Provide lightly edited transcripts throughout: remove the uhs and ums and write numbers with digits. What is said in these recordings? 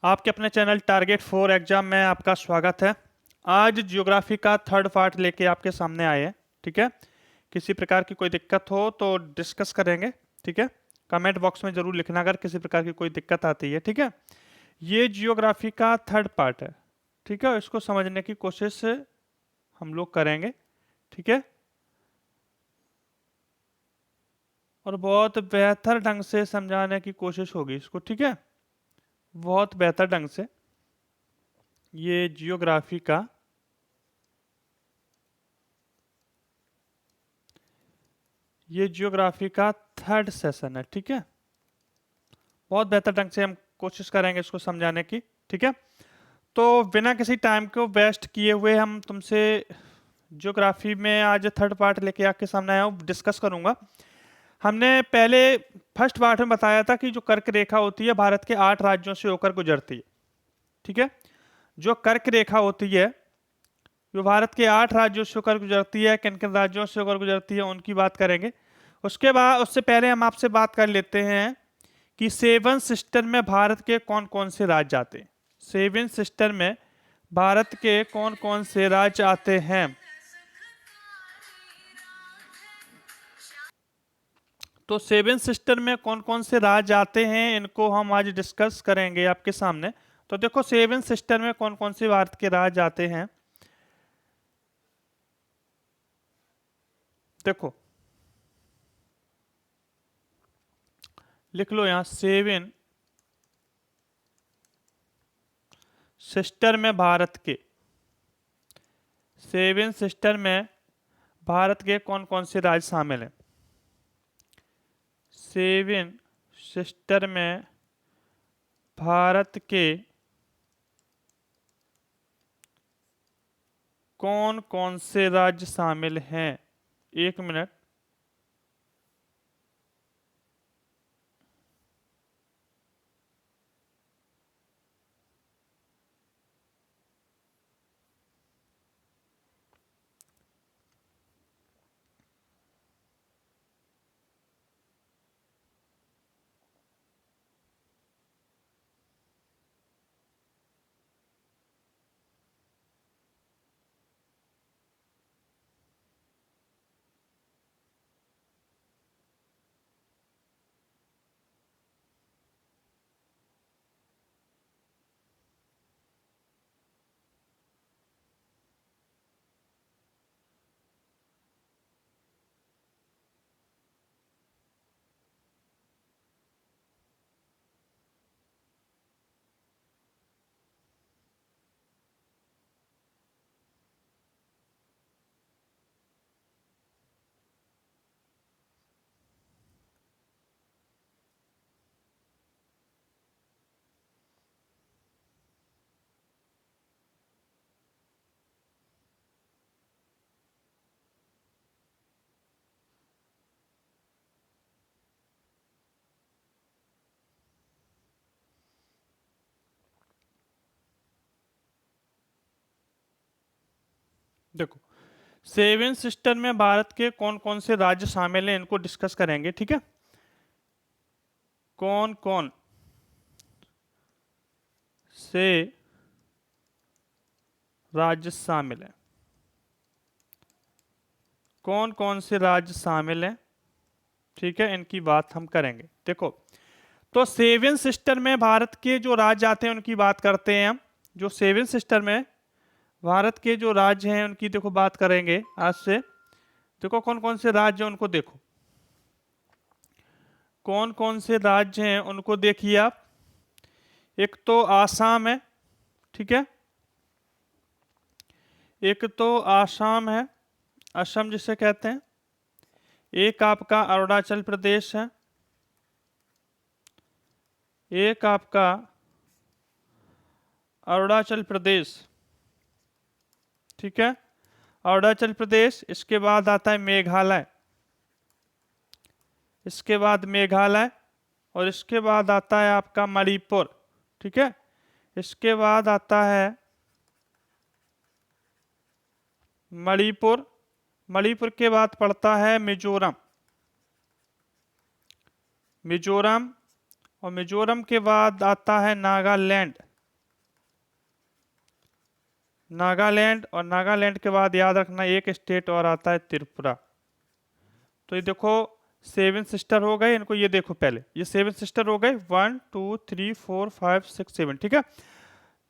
आपके अपने channel target 4 exam में आपका स्वागत है। आज जियोग्राफी का थर्ड पार्ट लेके आपके सामने आए हैं। ठीक है, किसी प्रकार की कोई दिक्कत हो तो डिस्कस करेंगे। ठीक है, कमेंट बॉक्स में जरूर लिखना अगर किसी प्रकार की कोई दिक्कत आती है। ठीक है, ये जियोग्राफी का थर्ड पार्ट है। ठीक है, इसको समझने की कोशिश हम लोग करेंगे। ठीक है, और बहुत बेहतर ढंग से समझाने की कोशिश होगी इसको। ठीक है, बहुत बेहतर ढंग से ये जियोग्राफी का थर्ड सेशन है। ठीक है, बहुत बेहतर ढंग से हम कोशिश करेंगे इसको समझाने की। ठीक है, तो बिना किसी टाइम को वेस्ट किए हुए हम तुमसे जियोग्राफी में आज थर्ड पार्ट लेके आपके सामने आया हूँ, डिस्कस करूंगा। हमने पहले फर्स्ट पार्ट में बताया था कि जो कर्क रेखा होती है भारत के 8 राज्यों से होकर गुजरती है। ठीक है, जो कर्क रेखा होती है जो भारत के 8 राज्यों से होकर गुजरती है, किन किन राज्यों से होकर गुजरती है उनकी बात करेंगे। उसके बाद उससे पहले हम आपसे बात कर लेते हैं कि सेवन सिस्टर में भारत के कौन कौन से राज्य आते हैं। सेवन सिस्टर में भारत के कौन कौन से राज्य आते हैं। तो सेवन सिस्टर में कौन कौन से राज्य आते हैं इनको हम आज डिस्कस करेंगे आपके सामने। तो देखो, सेवन सिस्टर में कौन कौन से भारत के राज्य आते हैं। देखो, लिख लो यहां, सेवन सिस्टर में भारत के, सेवन सिस्टर में भारत के कौन कौन से राज्य शामिल हैं। सेवन सिस्टर में भारत के कौन कौन से राज्य शामिल हैं। एक मिनट, देखो, सेवन सिस्टर में भारत के कौन कौन से राज्य शामिल हैं इनको डिस्कस करेंगे। ठीक है, कौन कौन से राज्य शामिल हैं, कौन कौन से राज्य शामिल हैं। ठीक है, इनकी बात हम करेंगे। देखो, तो सेवन सिस्टर में भारत के जो राज्य आते हैं उनकी बात करते हैं हम। जो सेवन सिस्टर में भारत के जो राज्य हैं उनकी देखो बात करेंगे आज से। देखो, कौन कौन से राज्य हैं उनको देखो, कौन कौन से राज्य हैं उनको देखिए आप। एक तो आसाम है। ठीक है, एक तो आसाम है, असम जिसे कहते हैं। एक आपका अरुणाचल प्रदेश है। एक आपका अरुणाचल प्रदेश। ठीक है, अरुणाचल प्रदेश। इसके बाद आता है मेघालय, इसके बाद मेघालय, और इसके बाद आता है आपका मणिपुर। ठीक है, इसके बाद आता है मणिपुर, मणिपुर के बाद पड़ता है मिजोरम, मिजोरम, और मिजोरम के बाद आता है नागालैंड। नागालैंड, और नागालैंड के बाद याद रखना एक स्टेट और आता है त्रिपुरा। तो ये देखो 7 सिस्टर हो गए, इनको ये देखो पहले, ये 7 सिस्टर हो गए, 1 2 3 4 5 6 7, ठीक है।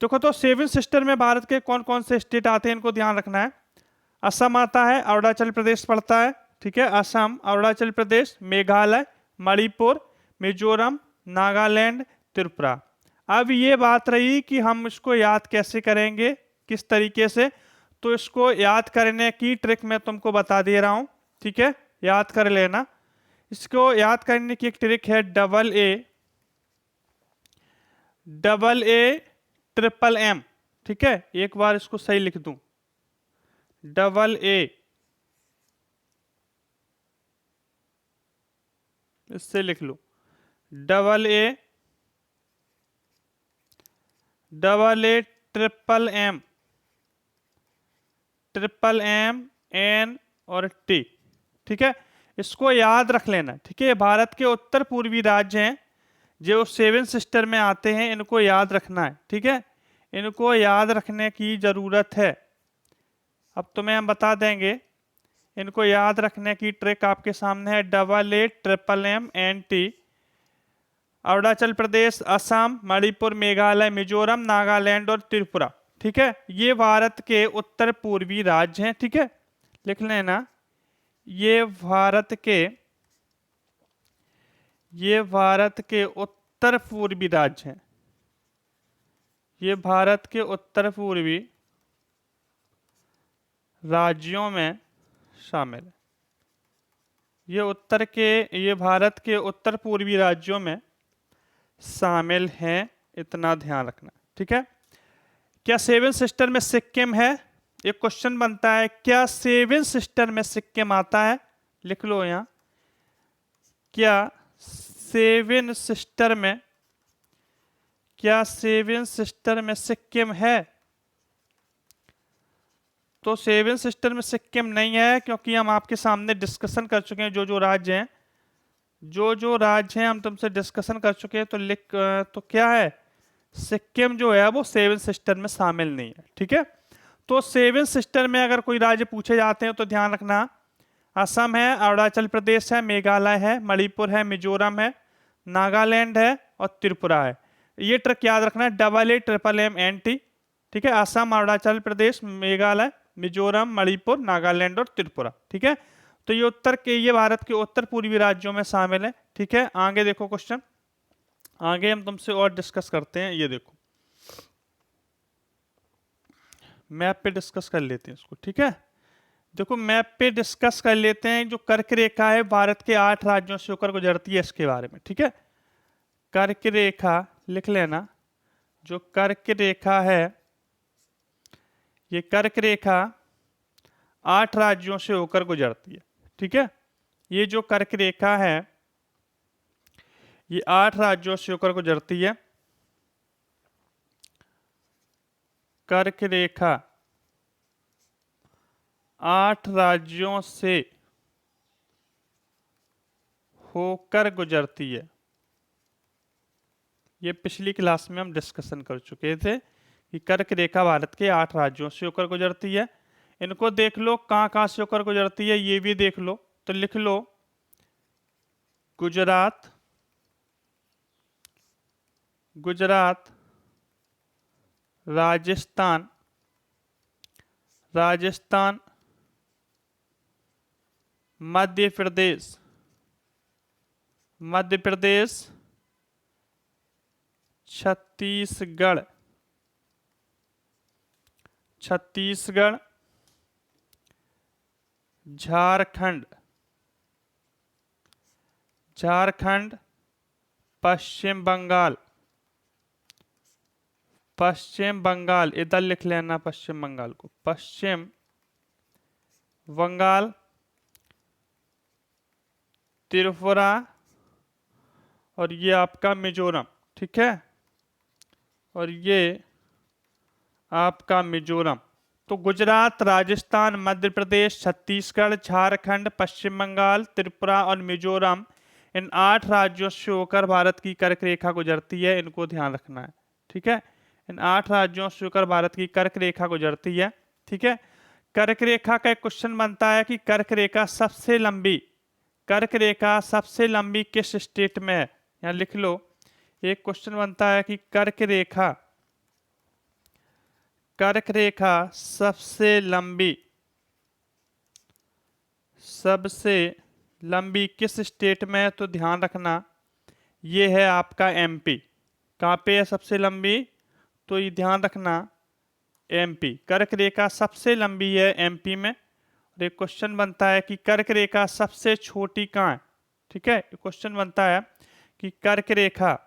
देखो तो 7 सिस्टर में भारत के कौन कौन से स्टेट आते हैं, इनको ध्यान रखना है। असम आता है, अरुणाचल प्रदेश पड़ता है, ठीक है, असम, अरुणाचल प्रदेश, मेघालय, मणिपुर, मिजोरम, नागालैंड, त्रिपुरा। अब ये बात रही कि हम इसको याद कैसे करेंगे, किस तरीके से। तो इसको याद करने की ट्रिक मैं तुमको बता दे रहा हूं, ठीक है, याद कर लेना। इसको याद करने की एक ट्रिक है डबल ए ट्रिपल एम, ठीक है। एक बार इसको सही लिख दूं, डबल ए, इससे लिख लो, double A triple M, N और टी, ठीक है। इसको याद रख लेना, ठीक है। भारत के उत्तर पूर्वी राज्य हैं जो 7 सिस्टर में आते हैं, इनको याद रखना है, ठीक है। इनको याद रखने की जरूरत है। अब तुम्हें हम बता देंगे, इनको याद रखने की ट्रिक आपके सामने है, double A triple M N T, Arunachal Pradesh, Assam, Manipur, Meghalaya, Mizoram, Nagaland और त्रिपुरा, ठीक है। ये भारत के उत्तर पूर्वी राज्य हैं, ठीक है, लिख लेना। ये भारत के उत्तर पूर्वी राज्य हैं, ये भारत के उत्तर पूर्वी राज्यों में शामिल है। ये भारत के उत्तर पूर्वी राज्यों में शामिल हैं, इतना ध्यान रखना, ठीक है। क्या 7 सिस्टर में सिक्किम है? एक क्वेश्चन बनता है, क्या 7 सिस्टर में सिक्किम आता है? लिख लो यहां, क्या 7 सिस्टर में सिक्किम है? तो 7 सिस्टर में सिक्किम नहीं है, क्योंकि हम आपके सामने डिस्कशन कर चुके हैं जो राज्य हैं, जो राज्य हैं हम तुमसे डिस्कशन कर चुके हैं। तो क्या है, सिक्किम जो है वो 7 सिस्टर में शामिल नहीं है, ठीक है। तो 7 सिस्टर में अगर कोई राज्य पूछे जाते हैं तो ध्यान रखना, असम है, अरुणाचल प्रदेश है, मेघालय है, मणिपुर है, मिजोरम है, नागालैंड है और त्रिपुरा है। ये ट्रिक याद रखना, double A triple M N T, ठीक है। असम, अरुणाचल प्रदेश, मेघालय, मिजोरम, मणिपुर, नागालैंड और त्रिपुरा, ठीक है। तो ये भारत के उत्तर पूर्वी राज्यों में शामिल है, ठीक है। आगे देखो क्वेश्चन, आगे हम तुमसे और डिस्कस करते हैं। ये देखो मैप पे डिस्कस कर लेते हैं इसको, ठीक है। देखो मैप पे डिस्कस कर लेते हैं, जो कर्क रेखा है भारत के 8 राज्यों से होकर गुजरती है, इसके बारे में, ठीक है। कर्क रेखा लिख लेना, जो कर्क रेखा है, ये कर्क रेखा 8 राज्यों से होकर गुजरती है, ठीक है। ये जो कर्क रेखा है ये 8 राज्यों से होकर गुजरती है। कर्क रेखा 8 राज्यों से होकर गुजरती है। ये पिछली क्लास में हम डिस्कशन कर चुके थे कि कर्क रेखा भारत के 8 राज्यों से होकर गुजरती है। इनको देख लो कहाँ कहाँ से होकर गुजरती है, ये भी देख लो। तो लिख लो गुजरात, राजस्थान, मध्य प्रदेश, छत्तीसगढ़, झारखंड, पश्चिम बंगाल, इधर लिख लेना पश्चिम बंगाल को, पश्चिम बंगाल, त्रिपुरा और ये आपका मिजोरम, ठीक है। और ये आपका मिजोरम। तो गुजरात, राजस्थान, मध्य प्रदेश, छत्तीसगढ़, झारखंड, पश्चिम बंगाल, त्रिपुरा और मिजोरम, इन 8 राज्यों से होकर भारत की कर्क रेखा गुजरती है। इनको ध्यान रखना है, ठीक है। इन 8 राज्यों से होकर भारत की कर्क रेखा गुजरती है। ठीक है, कर्क रेखा का एक क्वेश्चन बनता है कि कर्क रेखा सबसे लंबी किस स्टेट में है। यहाँ लिख लो, एक क्वेश्चन बनता है कि कर्क रेखा सबसे लंबी किस स्टेट में है, तो ध्यान रखना ये है आपका एमपी। कहाँ पे है सबसे लंबी, तो ये ध्यान रखना एमपी। कर्क रेखा सबसे लंबी है एमपी में। और एक क्वेश्चन बनता है कि कर्क रेखा सबसे छोटी कहाँ है। ठीक है, क्वेश्चन बनता है कि कर्क रेखा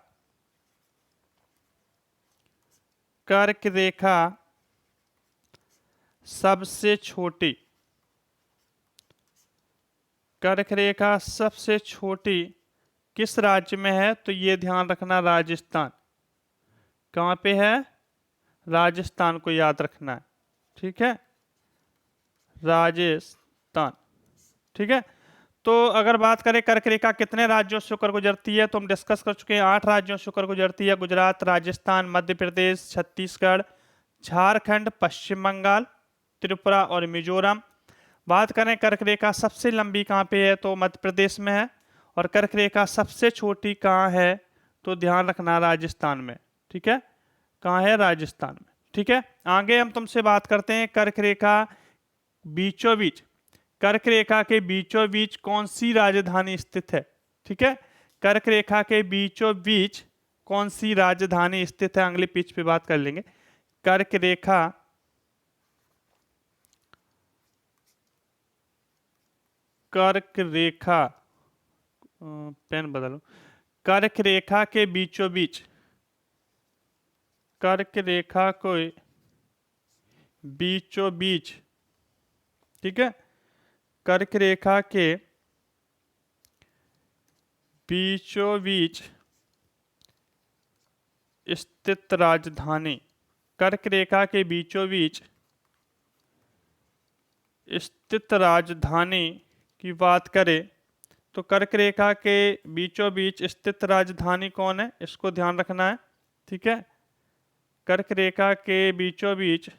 सबसे छोटी किस राज्य में है, तो ये ध्यान रखना राजस्थान। कहाँ पे है, राजस्थान को याद रखना है। ठीक है, राजस्थान। ठीक है, तो अगर बात करें कर्क रेखा कितने राज्यों से होकर गुजरती है, तो हम डिस्कस कर चुके हैं 8 राज्यों से होकर गुजरती है। गुजरात, राजस्थान, मध्य प्रदेश, छत्तीसगढ़, झारखंड, पश्चिम बंगाल, त्रिपुरा और मिजोरम। बात करें कर्क रेखा सबसे लंबी कहाँ पे है, तो मध्य प्रदेश में है। और कर्क रेखा सबसे छोटी कहाँ है, तो ध्यान रखना राजस्थान में। ठीक है, कहाँ है, राजस्थान में। ठीक है, आगे हम तुमसे बात करते हैं कर्क रेखा के बीचों बीच कौन सी राजधानी स्थित है। ठीक है, कर्क रेखा के बीचों बीच कौन सी राजधानी स्थित है, अगले पेज पे बात कर लेंगे। कर्क रेखा पेन बदलो। कर्क रेखा के बीचों बीच, कर्क रेखा को बीचों बीच, ठीक है, कर्क रेखा के बीचों बीच स्थित राजधानी, कर्क रेखा के बीचों बीच स्थित राजधानी की बात करें तो कर्क रेखा के बीचों बीच स्थित राजधानी कौन है, इसको ध्यान रखना है। ठीक है, कर्क रेखा के बीचों बीच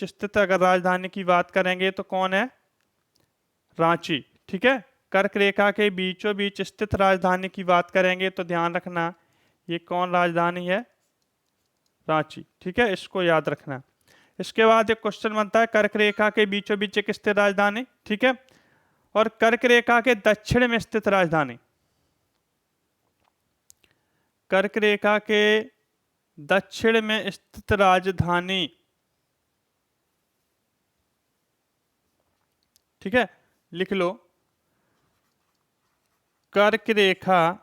स्थित अगर राजधानी की बात करेंगे तो कौन है, रांची। ठीक है, कर्क रेखा के बीचों बीच स्थित राजधानी की बात करेंगे तो ध्यान रखना ये कौन राजधानी है, रांची। ठीक है, इसको याद रखना। इसके बाद एक क्वेश्चन बनता है कर्क रेखा के बीचों बीच एक स्थित राजधानी। ठीक है, और कर्क रेखा के दक्षिण में स्थित राजधानी, कर्क रेखा के दक्षिण में स्थित राजधानी, ठीक है, लिख लो, कर्क रेखा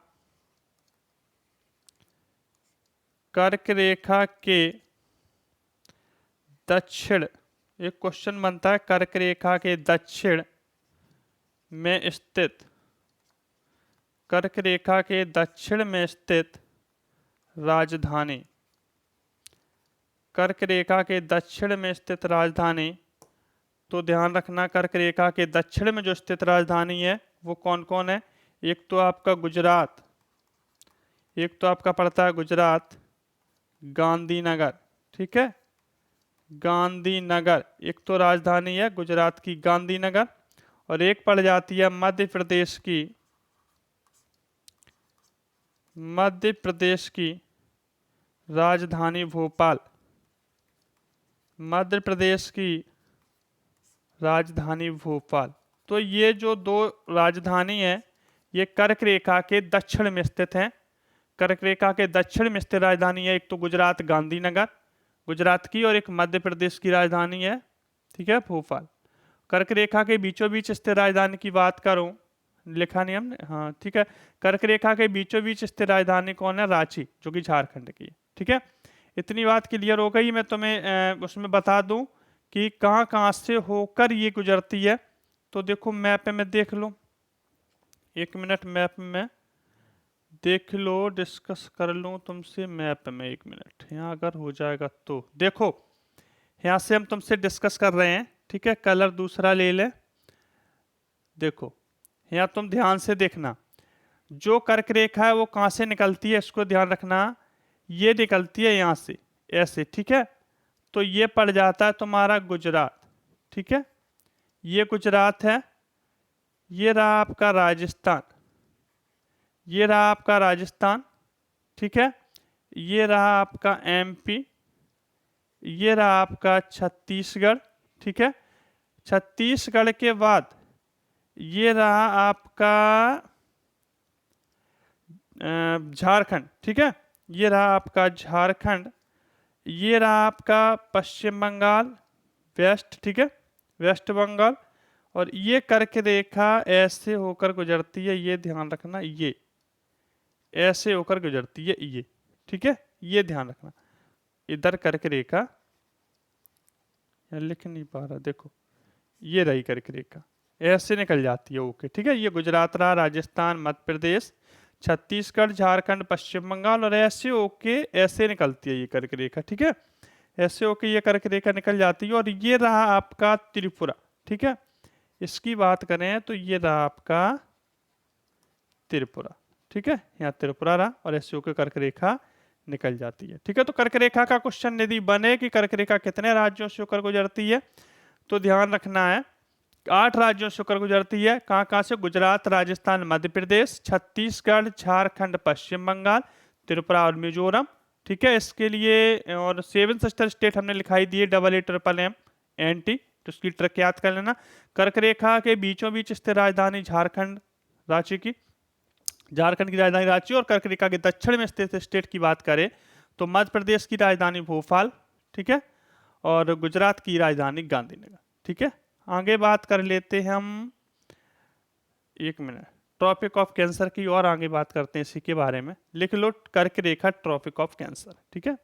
के दक्षिण, एक क्वेश्चन बनता है कर्क रेखा के दक्षिण में स्थित, कर्क रेखा के दक्षिण में स्थित राजधानी, कर्क रेखा के दक्षिण में स्थित राजधानी, तो ध्यान रखना कर्क रेखा के दक्षिण में जो स्थित राजधानी है वो कौन कौन है। एक तो आपका गुजरात, एक तो आपका पड़ता है गुजरात गांधीनगर। ठीक है, गांधीनगर एक तो राजधानी है गुजरात की गांधीनगर, और एक पड़ जाती है मध्य प्रदेश की राजधानी भोपाल, मध्य प्रदेश की राजधानी भोपाल। तो ये जो दो राजधानी है ये कर्क रेखा के दक्षिण में स्थित हैं। कर्क रेखा के दक्षिण में स्थित राजधानी है एक तो गुजरात गांधीनगर गुजरात की, और एक मध्य प्रदेश की राजधानी है, ठीक है, भोपाल। कर्क रेखा के बीचों बीच स्थित राजधानी की बात करूं, लिखा नहीं हमने, हाँ ठीक है, कर्क रेखा के बीचों बीच स्थित राजधानी कौन है, रांची, जो कि झारखंड की है। ठीक है, इतनी बात क्लियर हो गई। मैं तुम्हें उसमें बता दूं कि कहाँ कहाँ से होकर ये गुजरती है। तो देखो मैप में देख लो, 1 मिनट मैप में देख लो, डिस्कस कर लूँ तुमसे मैप में, 1 मिनट यहाँ अगर हो जाएगा तो। देखो यहाँ से हम तुमसे डिस्कस कर रहे हैं, ठीक है, कलर दूसरा ले ले। देखो यहाँ तुम ध्यान से देखना, जो कर्क रेखा है वो कहाँ से निकलती है, इसको ध्यान रखना, ये निकलती है यहाँ से ऐसे, ठीक है। तो ये पड़ जाता है तुम्हारा गुजरात, ठीक है, ये गुजरात है, ये रहा आपका राजस्थान, ये रहा आपका राजस्थान, ठीक है, ये रहा आपका एमपी, ये रहा आपका छत्तीसगढ़, ठीक है। छत्तीसगढ़ के बाद ये रहा आपका झारखंड, ठीक है, ये रहा आपका झारखंड, ये रहा आपका पश्चिम बंगाल वेस्ट, ठीक है, वेस्ट बंगाल। और ये कर्क रेखा ऐसे होकर गुजरती है, ये ध्यान रखना, ये ऐसे होकर गुजरती है ये, ठीक है, ये ध्यान रखना। इधर कर्क रेखा, लिख नहीं पा रहा, देखो ये रही कर्क रेखा, ऐसे निकल जाती है, ओके, ठीक है। ये गुजरात रहा, राजस्थान, मध्य प्रदेश, छत्तीसगढ़, झारखंड, पश्चिम बंगाल, और ऐसे होके ऐसे निकलती है ये कर्क रेखा, ठीक है, ऐसे होके ये कर्क रेखा निकल जाती है। और ये रहा आपका त्रिपुरा, ठीक है, इसकी बात करें तो ये रहा आपका त्रिपुरा, ठीक है, यहाँ त्रिपुरा रहा, और ऐसे होकर कर्क रेखा निकल जाती है, ठीक है। तो कर्क रेखा का क्वेश्चन यदि बने कि कर्क रेखा कितने राज्यों से होकर गुजरती है, तो ध्यान रखना है 8 राज्यों से होकर गुजरती है। कहाँ कहाँ से? गुजरात, राजस्थान, मध्य प्रदेश, छत्तीसगढ़, झारखंड, पश्चिम बंगाल, त्रिपुरा और मिजोरम, ठीक है। इसके लिए और 7 सिस्टर स्टेट हमने लिखाई दी है, AAMM तो उसकी ट्रिक याद कर लेना। कर्क रेखा के बीचों बीच स्थित राजधानी झारखंड, रांची की, झारखंड की राजधानी रांची। और कर्क रेखा के दक्षिण में स्थित स्टेट की बात करें तो मध्य प्रदेश की राजधानी भोपाल, ठीक है, और गुजरात की राजधानी गांधीनगर, ठीक है। आगे बात कर लेते हैं हम, एक मिनट, ट्रॉपिक ऑफ कैंसर की और आगे बात करते हैं इसी के बारे में। लिख लो कर्क रेखा, ट्रॉपिक ऑफ कैंसर, ठीक है,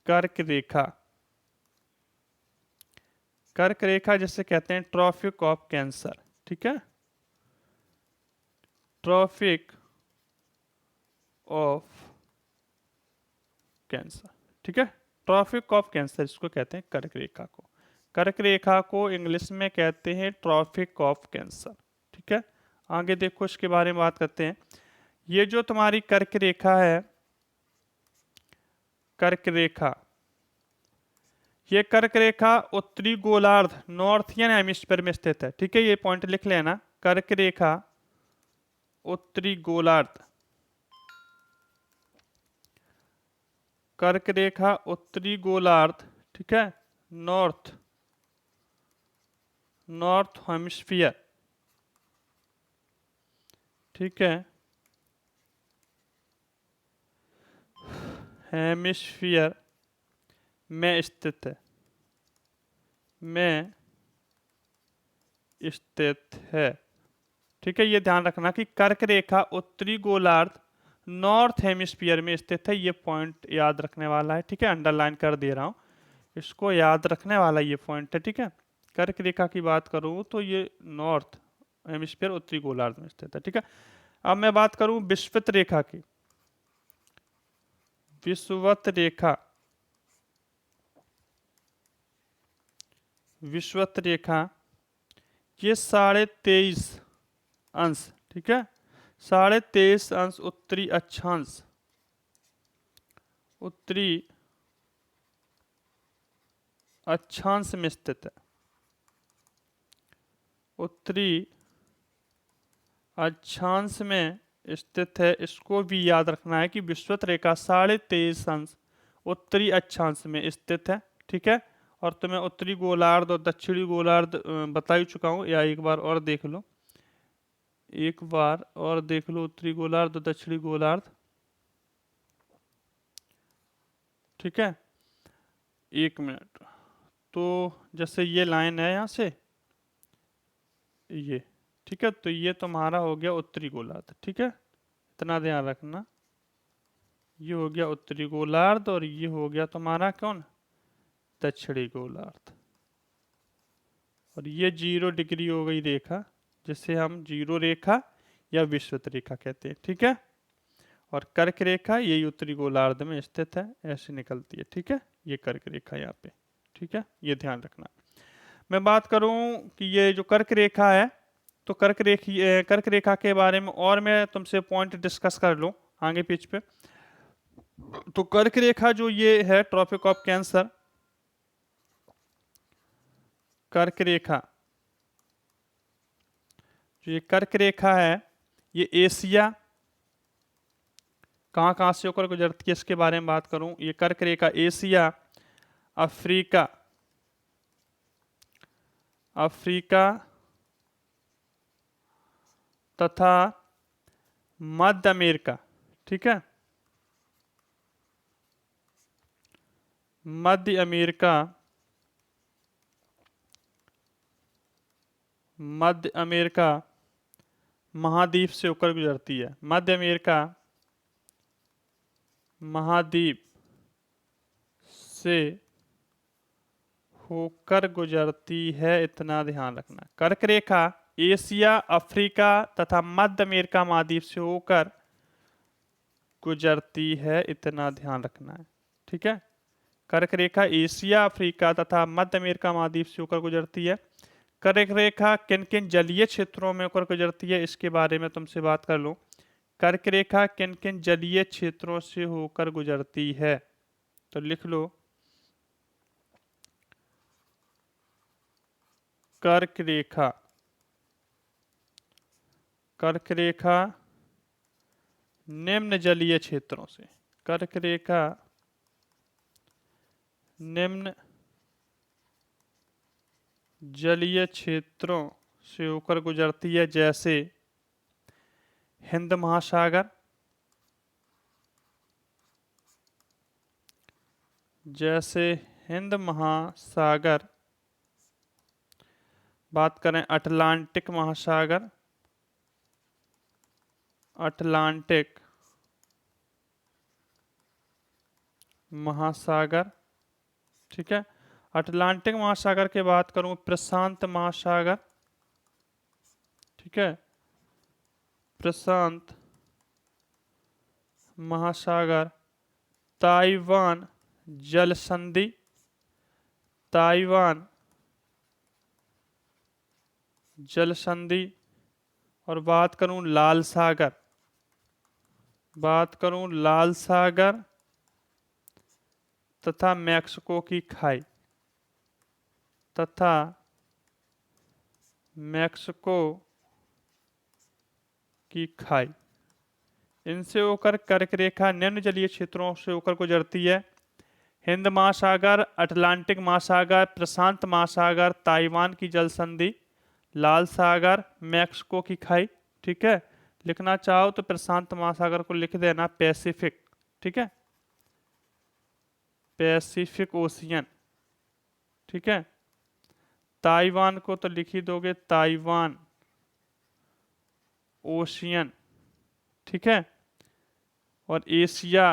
कर्क रेखा, कर्क रेखा जिसे कहते हैं ट्रॉपिक ऑफ कैंसर, ठीक है, ट्रॉपिक ऑफ कैंसर, ठीक है, ट्रॉपिक ऑफ कैंसर इसको कहते हैं कर्क रेखा को। कर्क रेखा को इंग्लिश में कहते हैं ट्रॉपिक ऑफ कैंसर, ठीक है। आगे देखो इसके बारे में बात करते हैं। ये जो तुम्हारी कर्क रेखा है, कर्क रेखा, ये कर्क रेखा उत्तरी गोलार्ध, नॉर्थियन हेमिस्फीयर में स्थित है, ठीक है, ये पॉइंट लिख लेना। कर्क रेखा उत्तरी गोलार्ध, कर्क रेखा उत्तरी गोलार्ध, ठीक है, नॉर्थ हेमिस्फीयर, ठीक है, हेमिस्फीयर में स्थित है, में स्थित है, ठीक है। ये ध्यान रखना कि कर्क रेखा उत्तरी गोलार्ध नॉर्थ हेमिस्फीयर में स्थित है, ये पॉइंट याद रखने वाला है, ठीक है, अंडरलाइन कर दे रहा हूं, इसको याद रखने वाला ये पॉइंट है, ठीक है। कर्क रेखा की बात करूं तो ये नॉर्थ हेमिस्फीयर उत्तरी गोलार्ध में स्थित है, ठीक है। अब मैं बात करूं विषुवत रेखा की, विषुवत रेखा, विषुवत रेखा ये 23.5 अंश, ठीक है, 23.5 अंश उत्तरी अक्षांश, उत्तरी अक्षांश में स्थित है, उत्तरी अक्षांश में स्थित है। इसको भी याद रखना है कि विषुवत रेखा 23.5 अंश उत्तरी अक्षांश में स्थित है, ठीक है। और तुम्हें उत्तरी गोलार्ध और दक्षिणी गोलार्ध बता ही चुका हूं, या एक बार और देख लो, एक बार और देख लो उत्तरी गोलार्ध और दक्षिणी गोलार्ध, ठीक है। एक मिनट, तो जैसे ये लाइन है यहां से ये, ठीक है, तो ये तुम्हारा हो गया उत्तरी गोलार्ध, ठीक है, इतना ध्यान रखना, ये हो गया उत्तरी गोलार्ध और ये हो गया तुम्हारा कौन, दक्षिणी गोलार्ध। और ये 0 डिग्री हो गई रेखा, जिसे हम 0 रेखा या विषुवत रेखा कहते हैं, ठीक है। और कर्क रेखा यही उत्तरी गोलार्ध में स्थित है, ऐसे निकलती है, ठीक है, ये कर्क रेखा यहाँ पे, ठीक है, ये ध्यान रखना। मैं बात करूं कि ये जो कर्क रेखा है तो कर्क रेखा के बारे में और मैं तुमसे पॉइंट डिस्कस कर लूँ आगे पेज पे। तो कर्क रेखा जो ये है ट्रॉपिक ऑफ कैंसर, कर्क रेखा जो ये कर्क रेखा है ये एशिया कहाँ से होकर गुजरती है इसके बारे में बात करूं। ये कर्क रेखा एशिया, अफ्रीका, अफ्रीका तथा मध्य अमेरिका, ठीक है, मध्य अमेरिका, मध्य अमेरिका महाद्वीप से होकर गुजरती है। मध्य अमेरिका महाद्वीप से होकर गुजरती है, इतना ध्यान रखना। कर्क रेखा एशिया, अफ्रीका तथा मध्य अमेरिका महाद्वीप से होकर गुजरती है, इतना ध्यान रखना है, ठीक है। कर्क रेखा एशिया, अफ्रीका तथा मध्य अमेरिका महाद्वीप से होकर गुजरती है। कर्क रेखा किन किन जलीय क्षेत्रों में होकर गुजरती है इसके बारे में तुमसे बात कर लूं। कर्क रेखा किन किन जलीय क्षेत्रों से होकर गुजरती है, तो लिख लो कर्क रेखा, कर्क रेखा निम्न जलीय क्षेत्रों से, कर्क रेखा निम्न जलीय क्षेत्रों से होकर गुजरती है, जैसे हिंद महासागर, जैसे हिंद महासागर, बात करें अटलांटिक महासागर, अटलांटिक महासागर, ठीक है। अटलांटिक महासागर के बात करूं प्रशांत महासागर, ठीक है, प्रशांत महासागर, ताइवान जल संधि, ताइवान जल संधि, और बात करूं लाल सागर, बात करूं लाल सागर तथा मैक्सिको की खाई, तथा मैक्सिको की खाई, इनसे होकर कर्क रेखा निम्न जलीय क्षेत्रों से होकर गुजरती है। हिंद महासागर, अटलांटिक महासागर, प्रशांत महासागर, ताइवान की जल संधि, लाल सागर, मैक्सिको की खाई, ठीक है। लिखना चाहो तो प्रशांत महासागर को लिख देना पैसिफिक, ठीक है, पैसिफिक ओशियन, ठीक है। ताइवान को तो लिख ही दोगे ताइवान ओशियन, ठीक है। और एशिया,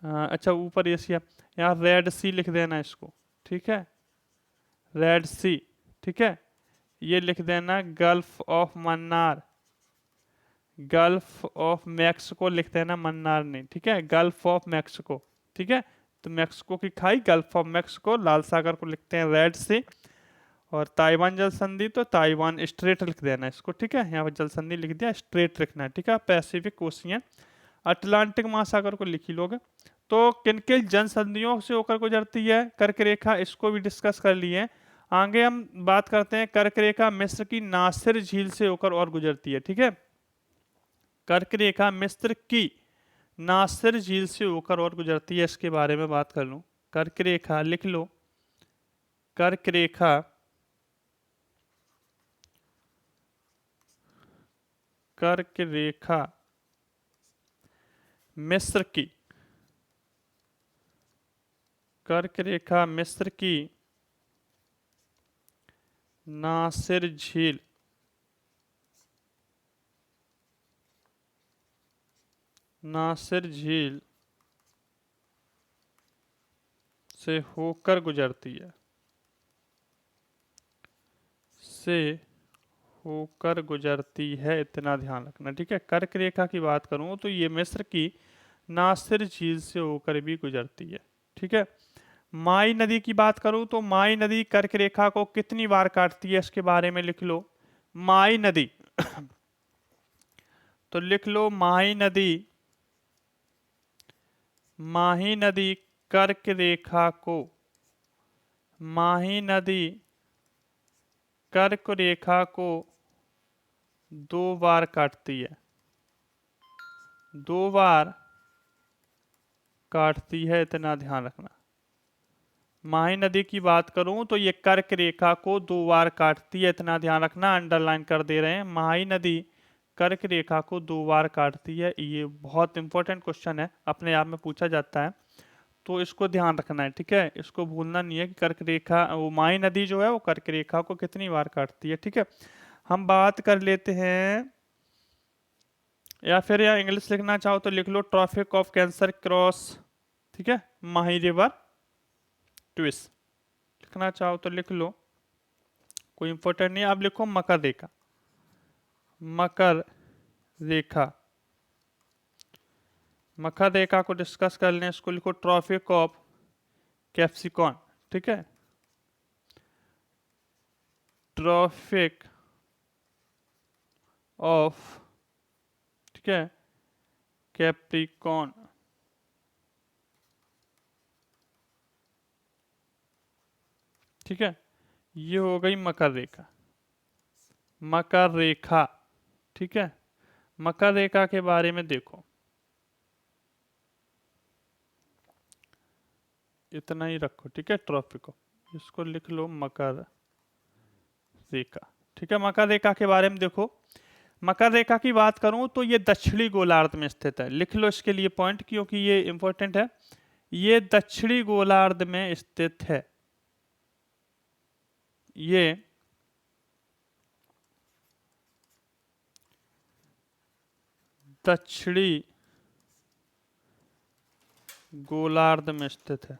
अच्छा ऊपर एशिया, यहाँ रेड सी लिख देना इसको, ठीक है, रेड सी, ठीक है। ये लिख देना gulf of Mannar, gulf of Mexico लिख देना, मन्नार नहीं, ठीक है, गल्फ ऑफ मैक्सिको, ठीक है। तो मैक्सिको की खाई, गल्फ ऑफ मैक्सिको, लाल सागर को लिखते हैं रेड सी, और ताइवान जल संधि तो ताइवान स्ट्रेट लिख देना इसको, ठीक है। यहाँ पर जल संधि लिख दिया, स्ट्रेट लिखना है, ठीक है। पैसिफिक ओशियन, अटलांटिक महासागर को लिख ही लोगे। तो किन किन जन संधियों से होकर गुजरती है कर्क रेखा, इसको भी डिस्कस कर लिए। आगे हम बात करते हैं कर्क रेखा मिस्र की नासिर झील से होकर और गुजरती है, ठीक है। कर्क रेखा मिस्र की नासिर झील से होकर और गुजरती है, इसके बारे में बात कर लूं। कर्क रेखा लिख लो, कर्क रेखा कर्क रेखा मिस्र की, कर्क रेखा मिस्र की नासिर झील नासिर झील से होकर गुजरती है, से होकर गुजरती है, इतना ध्यान रखना, ठीक है। कर्क रेखा की बात करूं तो ये मिस्र की नासिर झील से होकर भी गुजरती है, ठीक है। माई नदी की बात करूं तो माई नदी कर्क रेखा को कितनी बार काटती है इसके बारे में लिख लो। माही नदी तो लिख लो माही नदी, माही नदी कर्क रेखा को, माही नदी कर्क रेखा को 2 बार काटती है, 2 बार काटती है, इतना ध्यान रखना। माही नदी की बात करूं तो ये कर्क रेखा को 2 बार काटती है, इतना ध्यान रखना, अंडरलाइन कर दे रहे हैं। माही नदी कर्क रेखा को 2 बार काटती है, ये बहुत इंपॉर्टेंट क्वेश्चन है, अपने आप में पूछा जाता है, तो इसको ध्यान रखना है, ठीक है। इसको भूलना नहीं है कि कर्क रेखा, वो माही नदी जो है वो कर्क रेखा को कितनी बार काटती है, ठीक है। हम बात कर लेते हैं, या फिर या इंग्लिश लिखना चाहो तो लिख लो ट्रॉफिक ऑफ कैंसर क्रॉस, ठीक है, माही रिवर ट्विस्ट, लिखना चाहो तो लिख लो, कोई इंपॉर्टेंट नहीं है। अब लिखो मकर रेखा, मकर रेखा, मकर रेखा को डिस्कस कर लें, इसको लिखो ट्रॉफिक ऑफ कैप्सिकॉन, ठीक है, ट्रॉफिक ऑफ, ठीक है, कैप्रिकॉन, ठीक है, ये हो गई मकर रेखा, मकर रेखा, ठीक है। मकर रेखा के बारे में देखो, इतना ही रखो, ठीक है, ट्रॉफिक ऑफ, इसको लिख लो मकर रेखा, ठीक है। मकर रेखा के बारे में देखो, मकर रेखा की बात करूं तो ये दक्षिणी गोलार्ध में स्थित है, लिख लो इसके लिए पॉइंट, क्योंकि ये इंपॉर्टेंट है, ये दक्षिणी गोलार्ध में स्थित है, ये दक्षिणी गोलार्ध में स्थित है,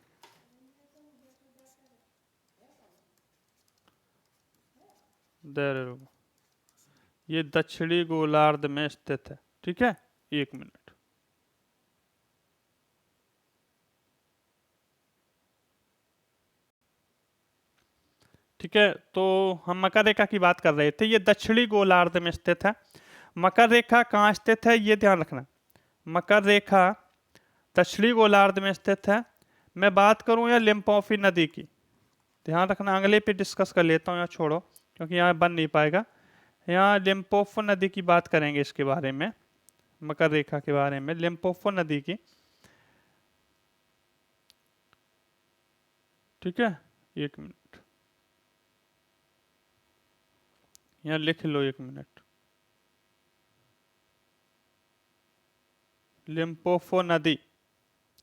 ये दक्षिणी गोलार्ध में स्थित है, ठीक है। 1 मिनट, ठीक है। तो हम मकर रेखा की बात कर रहे थे, ये दक्षिणी गोलार्ध में स्थित है। मकर रेखा कहाँ स्थित है ये ध्यान रखना, मकर रेखा दक्षिणी गोलार्ध में स्थित है। मैं बात करूं या लिम्फॉफी नदी की, ध्यान रखना, अगले पे डिस्कस कर लेता हूँ, या छोड़ो क्योंकि यहाँ बन नहीं पाएगा। यहाँ लिम्पोफो नदी की बात करेंगे, इसके बारे में, मकर रेखा के बारे में, लिम्पोफो नदी की, ठीक है। 1 मिनट, यहाँ लिख लो, 1 मिनट, लिम्पोफो नदी,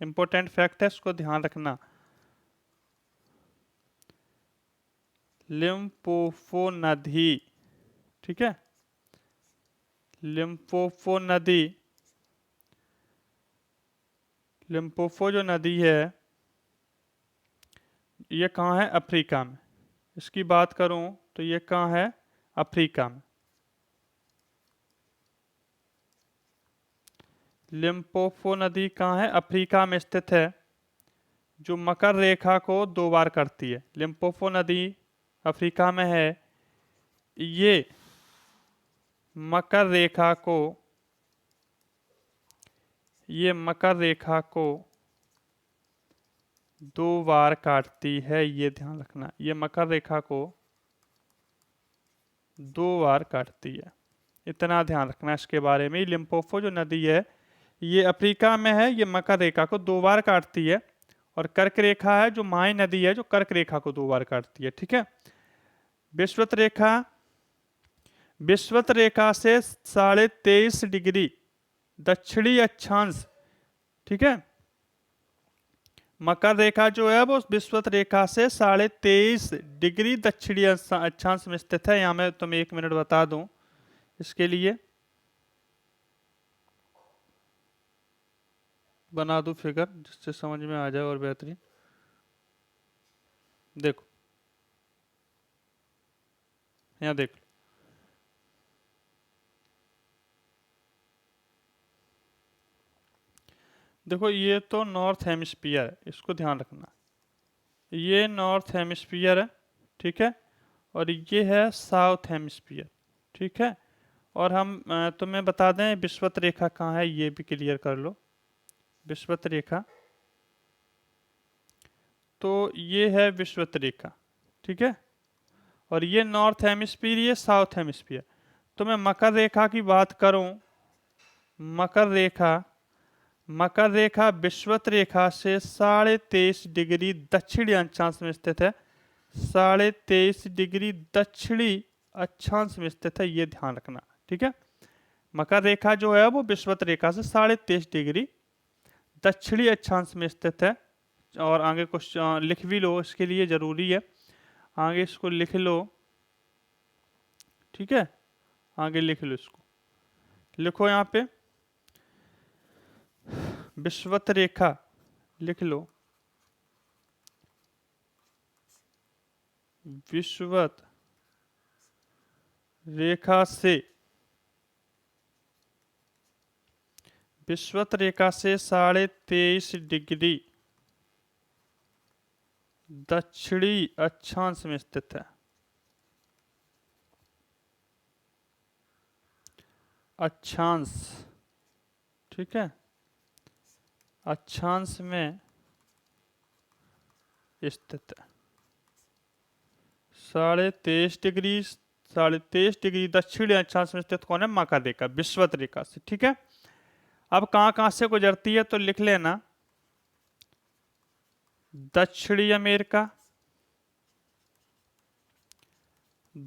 इंपॉर्टेंट फैक्ट है, इसको ध्यान रखना, लिम्पोफो नदी, ठीक है, लिम्पोफो नदी, लिम्पोफो जो नदी है ये कहाँ है, अफ्रीका में। इसकी बात करूं तो ये कहाँ है, अफ्रीका में। लिम्पोफो नदी कहाँ है, अफ्रीका में स्थित है, जो मकर रेखा को 2 बार करती है। लिम्पोफो नदी अफ्रीका में है, ये मकर रेखा को, ये मकर रेखा को 2 बार काटती है, ये ध्यान रखना, ये मकर रेखा को 2 बार काटती है, इतना ध्यान रखना इसके बारे में। लिम्पोफो जो नदी है ये अफ्रीका में है, ये मकर रेखा को 2 बार काटती है, और कर्क रेखा है जो माही नदी है जो कर्क रेखा को 2 बार काटती है, ठीक है। विषुवत रेखा, विषुवत रेखा से 23.5 डिग्री दक्षिणी अक्षांश, ठीक है, मकर रेखा जो है वो विषुवत रेखा से 23.5 डिग्री दक्षिणी अक्षांश में स्थित है। यहाँ मैं तुम्हें 1 मिनट बता दूं इसके लिए, बना दूं फिगर जिससे समझ में आ जाए और बेहतरीन। देखो यहाँ देख लो, देखो ये तो नॉर्थ हेमिस्फीयर है, इसको ध्यान रखना, ये नॉर्थ हेमिस्फीयर है, ठीक है, और ये है साउथ हेमिस्फीयर, ठीक है। और हम तुम्हें बता दें विषुवत रेखा कहाँ है, ये भी क्लियर कर लो। विषुवत रेखा, तो ये है विषुवत रेखा, ठीक है। और ये नॉर्थ हेमिस्फीयर, ये साउथ हेमिस्फीयर। तो मैं मकर रेखा की बात करूं, मकर रेखा, मकर रेखा विषुवत रेखा से 23.5 डिग्री दक्षिणी अक्षांश में स्थित है। 23.5 डिग्री दक्षिणी अक्षांश में स्थित है, ये ध्यान रखना, ठीक है। मकर रेखा जो है वो विषुवत रेखा से 23.5 डिग्री दक्षिणी अक्षांश में स्थित है। और आगे कुछ लिख भी लो, इसके लिए जरूरी है, आगे इसको लिख लो, ठीक है। आगे लिख लो, इसको लिखो यहाँ पे विषुवत रेखा लिख लो, विषुवत रेखा से, विषुवत रेखा से 23.5 डिग्री दक्षिणी अक्षांश में स्थित है। अक्षांश, ठीक है, अक्षांश में स्थित है। 23.5 डिग्री दक्षिणी अक्षांश में स्थित कौन है? मकर रेखा, विषुवत रेखा से, ठीक है। अब कहां कहां से गुजरती है तो लिख लेना, दक्षिणी अमेरिका,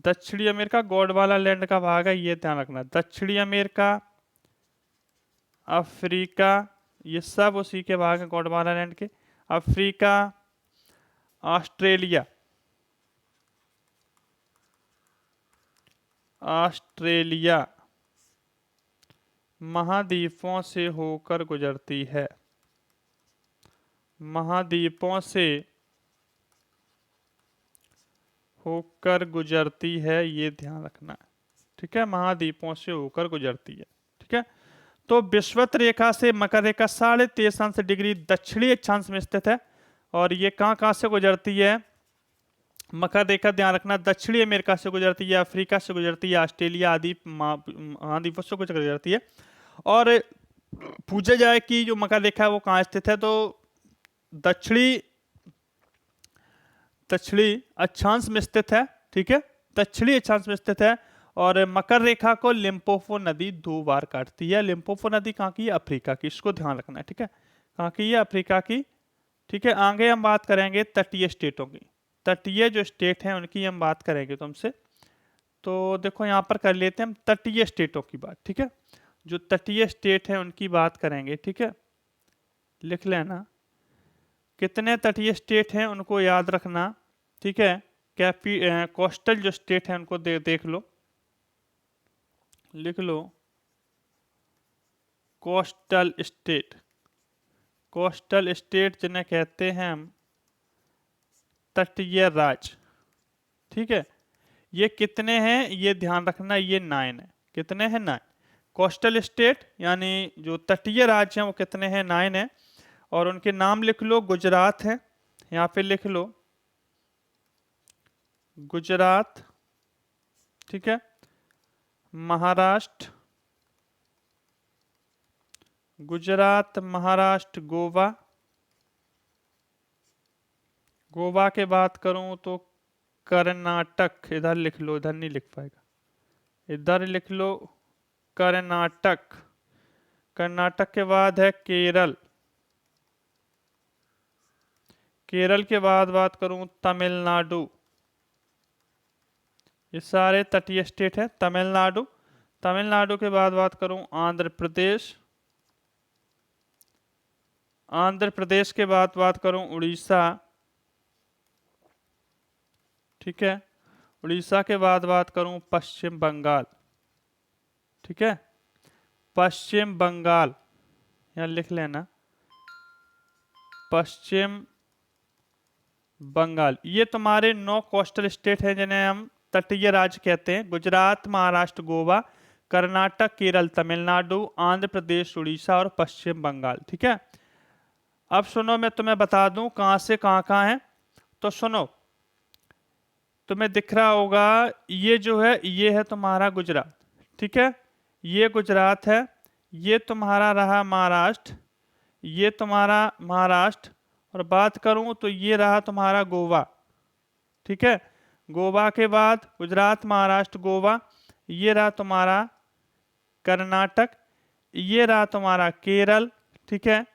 दक्षिणी अमेरिका गोंडवाना लैंड का भाग है, ये ध्यान रखना। दक्षिणी अमेरिका, अफ्रीका, ये सब उसी के भाग है गोंडवाना लैंड के। अफ्रीका, ऑस्ट्रेलिया, ऑस्ट्रेलिया महाद्वीपों से होकर गुजरती है, महाद्वीपों से होकर गुजरती है, ये ध्यान रखना है, ठीक है। महाद्वीपों से होकर गुजरती है, ठीक है। तो विषुवत रेखा से मकर रेखा 23.5 डिग्री दक्षिणी अक्षांश में स्थित है। और ये कहां कहां से गुजरती है? मकर रेखा ध्यान रखना, दक्षिणी अमेरिका से गुजरती है, अफ्रीका से गुजरती है, ऑस्ट्रेलिया आदि महाद्वीपों से गुजरती है। और पूछा जाए कि जो मकर रेखा है वो कहाँ स्थित है, तो दक्षिणी अक्षांश में स्थित है, ठीक है, दक्षिणी अक्षांश में स्थित है। और मकर रेखा को लिम्पोपो नदी 2 बार काटती है। लिम्पोपो नदी कहाँ की है? अफ्रीका की, इसको ध्यान रखना है, ठीक है। कहाँ की है? अफ्रीका की, ठीक है। आगे हम बात करेंगे तटीय स्टेटों की, तटीय जो स्टेट हैं उनकी हम बात करेंगे तुमसे। तो देखो यहाँ पर कर लेते हैं हम तटीय स्टेटों की बात, ठीक है। जो तटीय स्टेट हैं उनकी बात करेंगे, ठीक है। लिख लेना, कितने तटीय स्टेट हैं उनको याद रखना, ठीक है। कोस्टल जो स्टेट है उनको देख लो, लिख लो कोस्टल स्टेट। कोस्टल स्टेट जिन्हें कहते हैं हम तटीय राज्य, ठीक है। ये कितने हैं ये ध्यान रखना, ये 9 है। कितने हैं? 9। कोस्टल स्टेट यानी जो तटीय राज्य हैं वो कितने हैं? 9 है। और उनके नाम लिख लो, गुजरात है, यहाँ पे लिख लो गुजरात, ठीक है, महाराष्ट्र, गुजरात, महाराष्ट्र, गोवा। गोवा के बात करूं तो कर्नाटक, इधर लिख लो, इधर नहीं लिख पाएगा, इधर लिख लो कर्नाटक। कर्नाटक के बाद है केरल, केरल के बाद बात करूं तमिलनाडु। ये सारे तटीय स्टेट है। तमिलनाडु, तमिलनाडु के बाद बात करूं आंध्र प्रदेश, आंध्र प्रदेश के बाद बात करूं उड़ीसा, ठीक है। उड़ीसा के बाद बात करूं पश्चिम बंगाल, ठीक है, पश्चिम बंगाल, यहाँ लिख लेना पश्चिम बंगाल। ये तुम्हारे 9 कोस्टल स्टेट हैं जिन्हें हम तटीय राज्य कहते हैं। गुजरात, महाराष्ट्र, गोवा, कर्नाटक, केरल, तमिलनाडु, आंध्र प्रदेश, उड़ीसा और पश्चिम बंगाल, ठीक है। अब सुनो, मैं तुम्हें बता दूं कहां से कहां है। तो सुनो, तुम्हें दिख रहा होगा, ये जो है ये है तुम्हारा गुजरात, ठीक है, ये गुजरात है, ये तुम्हारा रहा महाराष्ट्र, ये तुम्हारा महाराष्ट्र, और बात करूं तो ये रहा तुम्हारा गोवा, ठीक है, गोवा के बाद गुजरात महाराष्ट्र गोवा, ये रहा तुम्हारा कर्नाटक, ये रहा तुम्हारा केरल, ठीक है,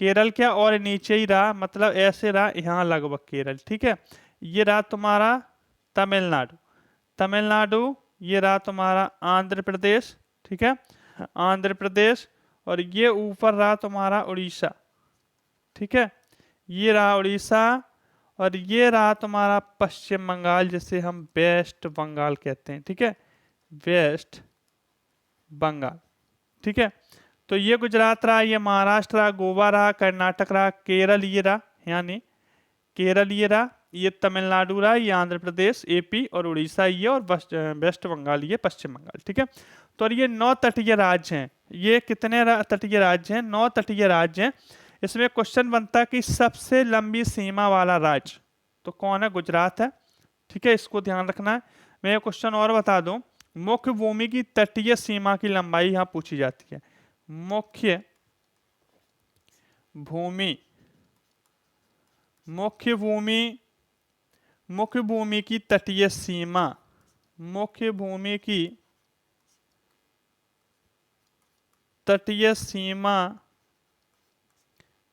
केरल क्या और नीचे ही रहा, मतलब ऐसे रहा यहाँ लगभग केरल, ठीक है, ये रहा तुम्हारा तमिलनाडु, तमिलनाडु, ये रहा तुम्हारा आंध्र प्रदेश, ठीक है, आंध्र प्रदेश, और ये ऊपर रहा तुम्हारा उड़ीसा, ठीक है, ये रहा उड़ीसा, और ये रहा तुम्हारा पश्चिम बंगाल, जिसे हम वेस्ट बंगाल कहते हैं, ठीक है, वेस्ट बंगाल, ठीक है। तो ये गुजरात रहा, ये महाराष्ट्र रहा, गोवा रहा, कर्नाटक रहा, केरल ये रहा, यानी केरल ये रहा, ये तमिलनाडु रहा, ये आंध्र प्रदेश एपी, और उड़ीसा ये, और वेस्ट बंगाल ये पश्चिम बंगाल, ठीक है। तो और ये 9 तटीय राज्य हैं। ये कितने तटीय राज्य हैं? 9 तटीय राज्य हैं। इसमें क्वेश्चन बनता है कि सबसे लंबी सीमा वाला राज्य तो कौन है? गुजरात है, ठीक है, इसको ध्यान रखना है। मैं ये क्वेश्चन और बता दूं, मुख्य भूमि की तटीय सीमा की लंबाई यहां पूछी जाती है। मुख्य भूमि, मुख्य भूमि, मुख्य भूमि की तटीय सीमा, मुख्य भूमि की तटीय सीमा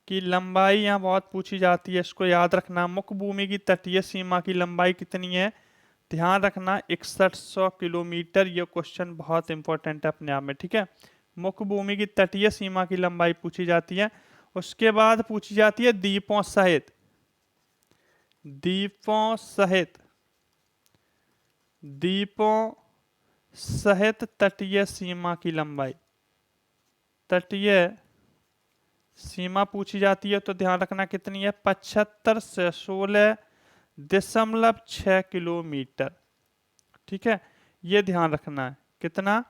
की लंबाई यहाँ बहुत पूछी जाती है, इसको याद रखना। मुख्य भूमि की तटीय सीमा की लंबाई कितनी है? ध्यान रखना 6100 किलोमीटर। ये क्वेश्चन बहुत इंपॉर्टेंट है अपने आप में, ठीक है। मुख्य भूमि की तटीय सीमा की लंबाई पूछी जाती है। उसके बाद पूछी जाती है द्वीपों सहित, द्वीपों सहित, द्वीपों सहित तटीय सीमा की लंबाई, तटीय सीमा पूछी जाती है। तो ध्यान रखना कितनी है? 75 से 16.6 किलोमीटर, ठीक है, ये ध्यान रखना है। कितना?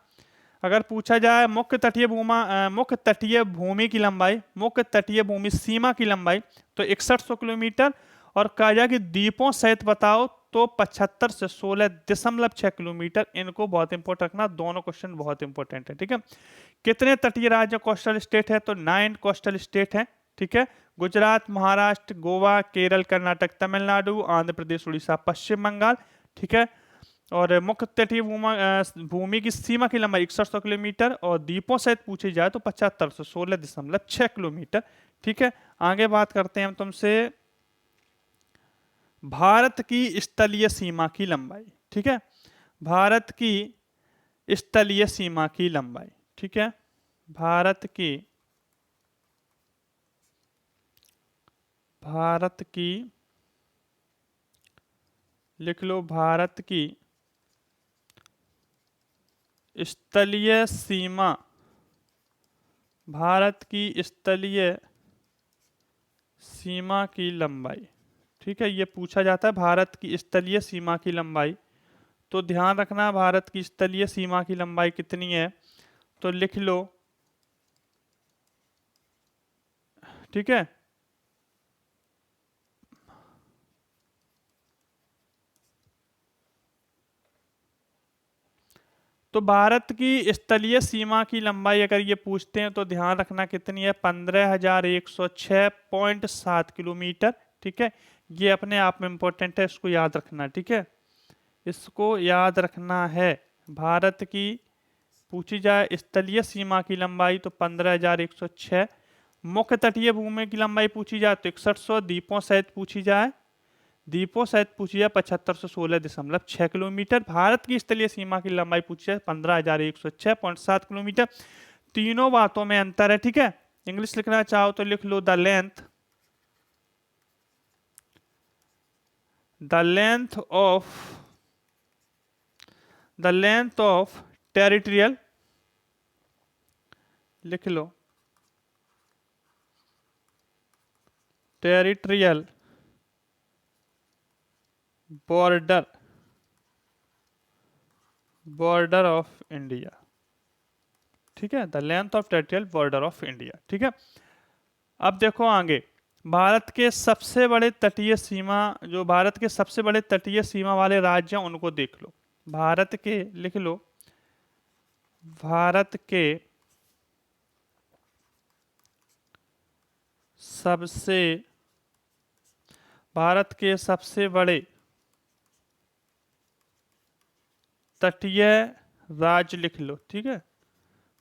अगर पूछा जाए मुख्य तटीय मुख्य तटीय भूमि की लंबाई, मुख्य तटीय भूमि सीमा की लंबाई तो 6100 किलोमीटर, और कहा जाए कि द्वीपों सहित बताओ तो 75 से 16.6 किलोमीटर। इनको बहुत इंपॉर्टेंट रखना, दोनों क्वेश्चन बहुत इंपॉर्टेंट है, ठीक है। कितने तटीय राज्य कोस्टल स्टेट है? तो 9 कोस्टल स्टेट है, ठीक है। गुजरात, महाराष्ट्र, गोवा, केरल, कर्नाटक, तमिलनाडु, आंध्र प्रदेश, उड़ीसा, पश्चिम बंगाल, ठीक है। और मुख्य तटीय भूमि की सीमा की लंबाई 6100 किलोमीटर, और द्वीपों सहित पूछी जाए तो 75 से 16.6 किलोमीटर, ठीक है। आगे बात करते हैं हम तुमसे भारत की स्थलीय सीमा की लंबाई, ठीक है, भारत की स्थलीय सीमा की लंबाई, ठीक है, भारत की लिख लो, भारत की स्थलीय सीमा, भारत की स्थलीय सीमा की लंबाई, ठीक है, ये पूछा जाता है भारत की स्थलीय सीमा की लंबाई। तो ध्यान रखना भारत की स्थलीय सीमा की लंबाई कितनी है, तो लिख लो, ठीक है। तो भारत की स्थलीय सीमा की लंबाई अगर ये पूछते हैं तो ध्यान रखना कितनी है? 15,106.7 किलोमीटर, ठीक है। ये अपने आप में इंपॉर्टेंट है, इसको याद रखना, ठीक है, इसको याद रखना है। भारत की पूछी जाए स्थलीय सीमा की लंबाई तो 15,106, मुख्य तटीय भूमि की लंबाई पूछी जाए तो 6100, द्वीपों सहित पूछी जाए, द्वीपों सहित पूछी जाए 75 से 16.6 किलोमीटर। भारत की स्थलीय सीमा की लंबाई पूछी जाए 15,106.7 किलोमीटर। तीनों बातों में अंतर है, ठीक है। इंग्लिश लिखना चाहो तो लिख लो द लेंथ ऑफ टेरिटोरियल, लिख लो टेरिटोरियल बॉर्डर ऑफ इंडिया, ठीक है, the length of territorial border of India, ठीक है। अब देखो आगे, भारत के सबसे बड़े तटीय सीमा, जो भारत के सबसे बड़े तटीय सीमा वाले राज्य हैं उनको देख लो। भारत के, लिख लो, भारत के सबसे भारत के सबसे बड़े तटीय राज्य लिख लो, ठीक है।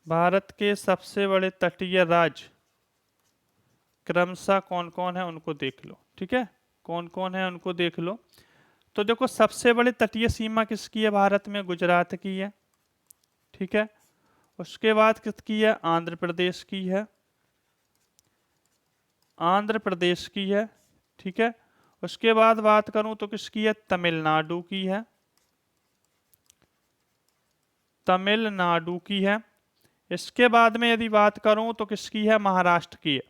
भारत के सबसे बड़े तटीय राज्य क्रमशः कौन कौन है उनको देख लो, ठीक है। कौन कौन है उनको देख लो। तो देखो सबसे बड़ी तटीय सीमा किसकी है भारत में? गुजरात की है, ठीक है। उसके बाद किसकी है? आंध्र प्रदेश की है, आंध्र प्रदेश की है, ठीक है। उसके बाद बात करूं तो किसकी है? तमिलनाडु की है, तमिलनाडु की है। इसके बाद में यदि बात करूं तो किसकी है? महाराष्ट्र की है,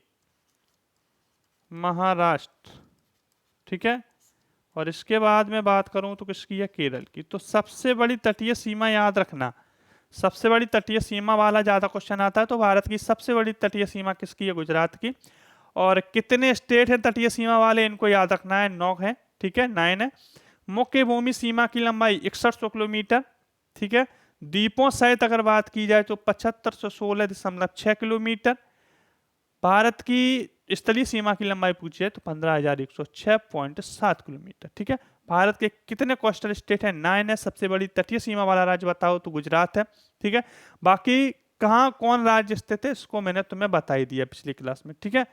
महाराष्ट्र, ठीक है। और इसके बाद में बात करूं तो किसकी है? केरल की। तो सबसे बड़ी तटीय सीमा याद रखना, सबसे बड़ी तटीय सीमा वाला ज्यादा क्वेश्चन आता है। तो भारत की सबसे बड़ी तटीय सीमा किसकी है? गुजरात की। और कितने स्टेट हैं तटीय सीमा वाले, इनको याद रखना है, 9 है, ठीक है, 9 है। मुख्य भूमि सीमा की लंबाई 6100 किलोमीटर, ठीक है। द्वीपों सहित अगर बात की जाए तो 7516.6 किलोमीटर। भारत की स्थलीय सीमा की लंबाई पूछी है तो 15,106.7 किलोमीटर, ठीक है। भारत के कितने कोस्टल स्टेट हैं? 9 है। सबसे बड़ी तटीय सीमा वाला राज्य बताओ तो गुजरात है, ठीक है। बाकी कहाँ कौन राज्य स्थित है इसको मैंने तुम्हें बता ही दिया पिछली क्लास में, ठीक है।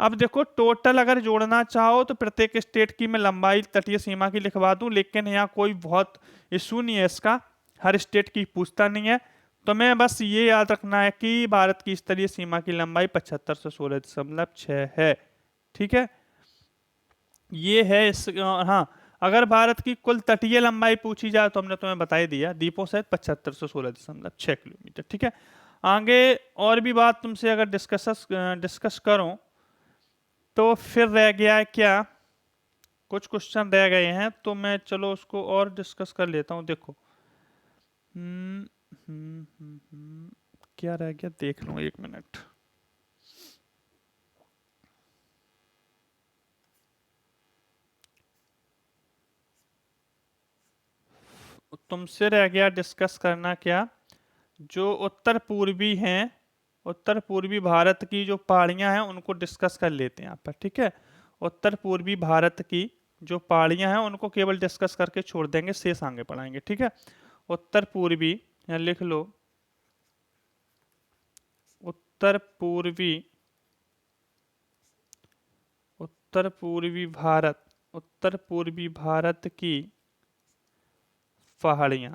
अब देखो टोटल अगर जोड़ना चाहो तो प्रत्येक स्टेट की मैं लंबाई तटीय सीमा की लिखवा दूं, लेकिन यहाँ कोई बहुत इशू नहीं है इसका, हर स्टेट की पूछता नहीं है। तो मैं बस ये याद रखना है कि भारत की स्थलीय सीमा की लंबाई 7516.6 है, ठीक है। ये है इस हाँ, अगर भारत की कुल तटीय लंबाई पूछी जाए तो हमने तुम्हें बता ही दिया, द्वीपों सहित 7516.6 किलोमीटर, ठीक है। आगे और भी बात तुमसे अगर डिस्कस करूं तो फिर रह गया है क्या, कुछ क्वेश्चन रह गए हैं तो मैं चलो उसको और डिस्कस कर लेता हूं। देखो क्या रह गया देख लूं, 1 मिनट। तुमसे रह गया डिस्कस करना क्या, जो उत्तर पूर्वी हैं, उत्तर पूर्वी भारत की जो पहाड़ियां हैं उनको डिस्कस कर लेते हैं यहाँ पर, ठीक है। उत्तर पूर्वी भारत की जो पहाड़ियां हैं उनको केवल डिस्कस करके छोड़ देंगे, शेष आगे पढ़ाएंगे, ठीक है। उत्तर पूर्वी, यहाँ लिख लो, उत्तर पूर्वी, उत्तर पूर्वी भारत, उत्तर पूर्वी भारत की पहाड़ियां,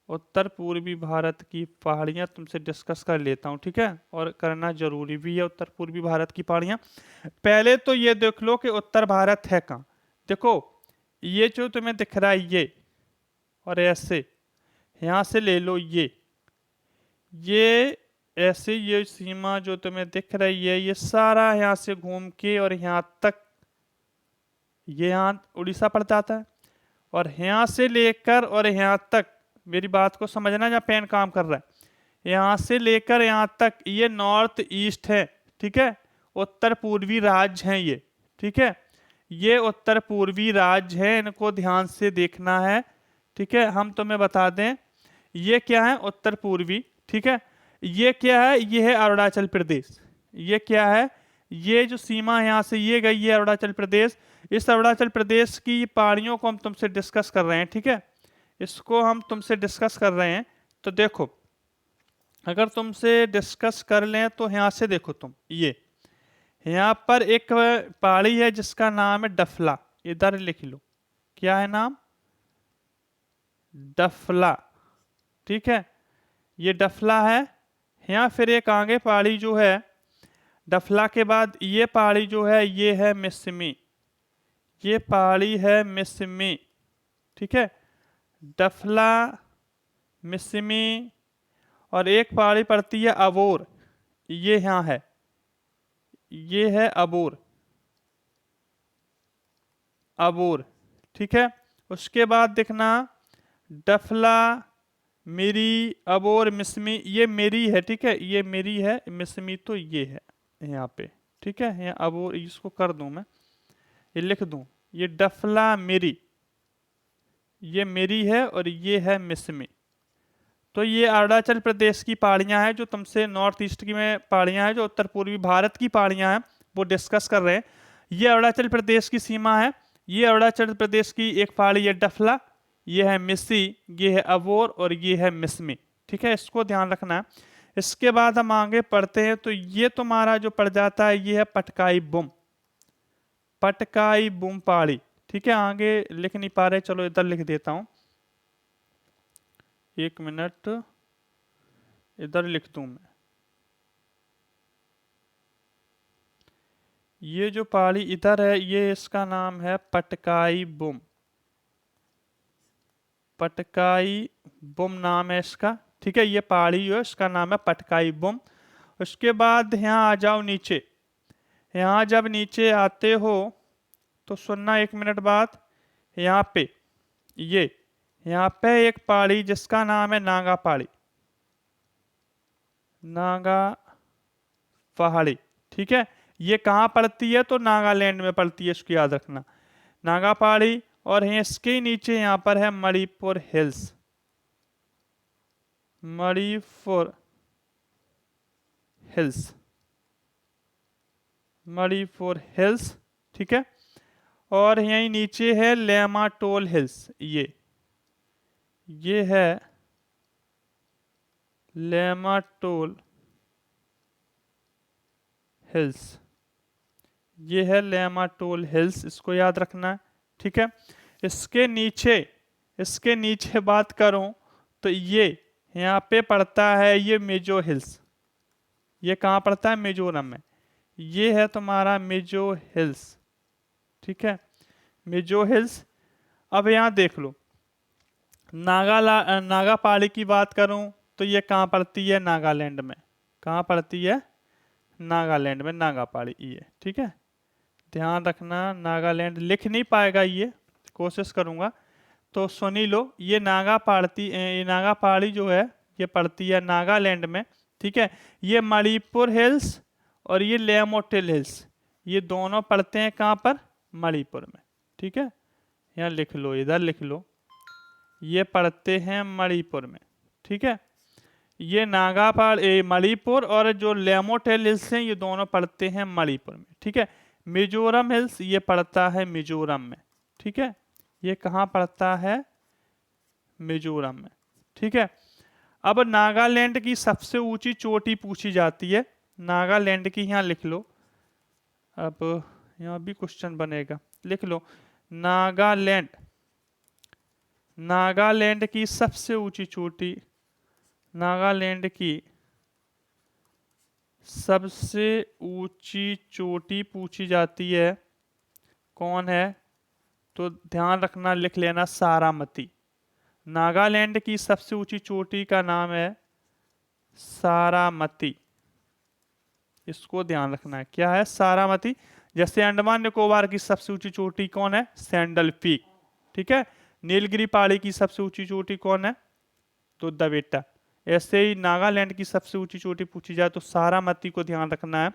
उत्तर पूर्वी भारत की पहाड़ियां तुमसे डिस्कस कर लेता हूं, ठीक है। और करना जरूरी भी है उत्तर पूर्वी भारत की पहाड़ियां। पहले तो ये देख लो कि उत्तर भारत है कहाँ। देखो ये जो तुम्हें दिख रहा है ये, और ऐसे यहां से ले लो ये ऐसे, ये सीमा जो तुम्हें दिख रही है ये सारा यहाँ से घूम के और यहाँ तक, ये यहाँ उड़ीसा पड़ जाता है। और यहाँ से लेकर और यहाँ तक, मेरी बात को समझना जहाँ पेन काम कर रहा है, यहाँ से लेकर यहाँ तक ये नॉर्थ ईस्ट है, ठीक है। उत्तर पूर्वी राज्य हैं ये, ठीक है। ये उत्तर पूर्वी राज्य है, इनको ध्यान से देखना है, ठीक है। हम तुम्हें बता दें ये क्या है, उत्तर पूर्वी, ठीक है। ये क्या है, ये है अरुणाचल प्रदेश। ये क्या है, ये जो सीमा यहाँ से ये गई है अरुणाचल प्रदेश। इस अरुणाचल प्रदेश की पहाड़ियों को हम तुमसे डिस्कस कर रहे हैं, ठीक है। इसको हम तुमसे डिस्कस कर रहे हैं। तो देखो अगर तुमसे डिस्कस कर लें तो यहाँ से देखो तुम, ये यहाँ पर एक पहाड़ी है जिसका नाम है डफला, इधर लिख लो, क्या है नाम? डफला, ठीक है। ये डफला है। यहाँ फिर एक आगे पहाड़ी जो है डफला के बाद, ये पहाड़ी जो है ये है मिसमी, ये पहाड़ी है मिसमी, ठीक है। डफला, मिसमी, और एक पहाड़ी पड़ती है अबोर, ये यहाँ है, ये है अबोर, अबोर, ठीक है। उसके बाद देखना डफला, मेरी, अबोर, मिसमी, ये मेरी है, ठीक है, ये मेरी है, मिसमी तो ये है यहाँ पे, ठीक है। या अब वो इसको कर दूं मैं, ये लिख दूं, ये डफला मेरी, ये मेरी है और ये है मिसमी। तो ये अरुणाचल प्रदेश की पहाड़ियां हैं, जो तुमसे नॉर्थ ईस्ट की में पहाड़ियां हैं, जो उत्तर पूर्वी भारत की पहाड़ियां हैं, वो डिस्कस कर रहे हैं। ये अरुणाचल प्रदेश की सीमा है। ये अरुणाचल प्रदेश की एक पहाड़ी है डफला, ये है मिसी, ये है अबोर और ये है मिसमी। ठीक है, इसको ध्यान रखना है। इसके बाद हम आगे पढ़ते हैं, तो ये तुम्हारा जो पड़ जाता है ये है पटकाई बुम, पटकाई बुम पहाड़ी। ठीक है, आगे लिख नहीं पा रहे, चलो इधर लिख देता हूं, एक मिनट, इधर लिख दूं मैं। ये जो पहाड़ी इधर है, ये इसका नाम है पटकाई बुम, पटकाई बुम नाम है इसका। ठीक है, ये पहाड़ी जो है इसका नाम है पटकाई बुम। उसके बाद यहाँ आ जाओ नीचे। यहाँ जब नीचे आते हो तो सुनना एक मिनट बाद, यहाँ पे ये यहाँ पे एक पहाड़ी जिसका नाम है नागा पहाड़ी, नागा पहाड़ी। ठीक है, ये कहाँ पड़ती है, तो नागालैंड में पड़ती है, इसको याद रखना, नागा पहाड़ी। और इसके ही नीचे यहाँ पर है Manipur hills, Manipur hills, Manipur hills. ठीक है, और यहीं नीचे है लेमाटोल हिल्स, ये है लेमाटोल हिल्स, ये है लेमाटोल हिल्स, इसको याद रखना है। ठीक है, इसके नीचे बात करूं तो ये यहाँ पे पड़ता है ये मिजो हिल्स, ये कहाँ पड़ता है, मिजोरम में, ये है तुम्हारा मिजो हिल्स। ठीक है, मिजो हिल्स। अब यहाँ देख लो, नागा पहाड़ी की बात करूं तो ये कहाँ पड़ती है, नागालैंड में, कहाँ पड़ती है, नागालैंड में, नागा पहाड़ी ये। ठीक है, ध्यान रखना, नागालैंड लिख नहीं पाएगा ये, कोशिश करूंगा, तो सुनी लो, ये नागा पहाड़ी जो है ये पड़ती है नागालैंड में। ठीक है, ये मणिपुर हिल्स और ये लेमोटिल हिल्स, ये दोनों पड़ते हैं कहाँ पर, मणिपुर में। ठीक है, यहाँ लिख लो, इधर लिख लो, ये पड़ते हैं मणिपुर में। ठीक है, ये नागा पहाड़ी, मणिपुर, और जो लेमोटिल हिल्स हैं ये दोनों पड़ते हैं मणिपुर में। ठीक है, मिजोरम हिल्स ये पड़ता है मिजोरम में। ठीक है, ये कहाँ पड़ता है, मिजोरम में। ठीक है, अब नागालैंड की सबसे ऊंची चोटी पूछी जाती है, नागालैंड की, यहाँ लिख लो, अब यहाँ भी क्वेश्चन बनेगा, लिख लो, नागालैंड, नागालैंड की सबसे ऊंची चोटी, नागालैंड की सबसे ऊंची चोटी पूछी जाती है, कौन है, तो ध्यान रखना, लिख लेना, सारामती। नागालैंड की सबसे ऊंची चोटी का नाम है सारामती, इसको ध्यान रखना है, क्या है, सारामती। जैसे अंडमान निकोबार की सबसे ऊंची चोटी कौन है, सैंडल पीक। ठीक है, नीलगिरी पहाड़ी की सबसे ऊंची चोटी कौन है, तो द बेटा। ऐसे ही नागालैंड की सबसे ऊंची चोटी पूछी जाए तो सारामती को ध्यान रखना है,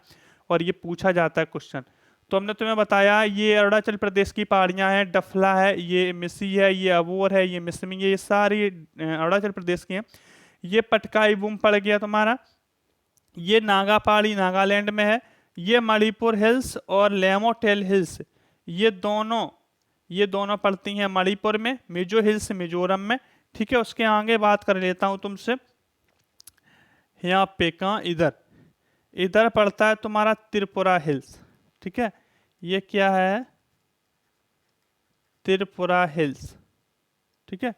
और ये पूछा जाता है क्वेश्चन। तो हमने तुम्हें बताया ये अरुणाचल प्रदेश की पहाड़ियां हैं, डफला है, ये मिसी है, ये अबोर है, ये मिसमी है, ये सारी अरुणाचल प्रदेश की हैं। ये पटकाई बुम पड़ गया तुम्हारा, ये नागा पहाड़ी नागालैंड में है, ये मणिपुर हिल्स और लेमोटेल हिल्स, ये दोनों पड़ती हैं मणिपुर में, मिजो हिल्स मिजोरम में। ठीक है, उसके आगे बात कर लेता हूं तुमसे, यहाँ पे कहाँ, इधर पड़ता है तुम्हारा त्रिपुरा हिल्स। ठीक है, ये क्या है, त्रिपुरा हिल्स। ठीक है,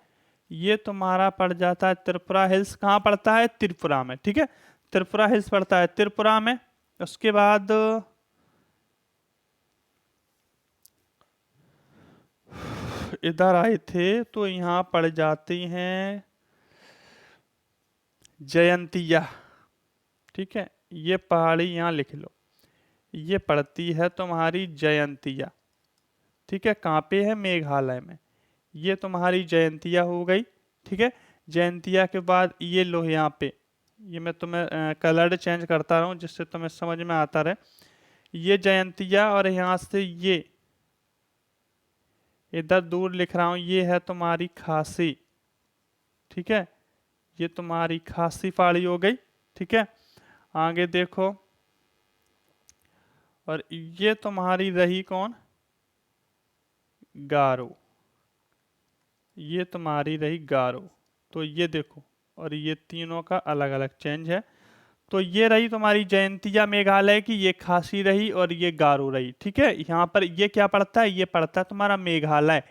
ये तुम्हारा पड़ जाता है त्रिपुरा हिल्स, कहाँ पड़ता है, त्रिपुरा में। ठीक है, त्रिपुरा हिल्स पड़ता है त्रिपुरा में। उसके बाद इधर आए थे तो यहाँ पड़ जाती हैं जयंतिया। ठीक है, ये पहाड़ी यहाँ लिख लो, ये पड़ती है तुम्हारी जयंतिया। ठीक है, कहाँ पे है, मेघालय में, ये तुम्हारी जयंतिया हो गई। ठीक है, जयंतिया के बाद ये लो, यहाँ पे ये मैं तुम्हें कलर चेंज करता रहूँ जिससे तुम्हें समझ में आता रहे। ये जयंतिया और यहाँ से ये इधर दूर लिख रहा हूं, ये है तुम्हारी खासी। ठीक है, ये तुम्हारी खासी पहाड़ी हो गई। ठीक है, आगे देखो, और ये तुम्हारी रही कौन, गारो। ये तुम्हारी रही गारो। तो ये देखो, और ये तीनों का अलग अलग चेंज है। तो ये रही तुम्हारी जयंतिया मेघालय की, ये खासी रही और ये गारो रही। ठीक है, यहाँ पर ये क्या पड़ता है, ये पड़ता है तुम्हारा मेघालय,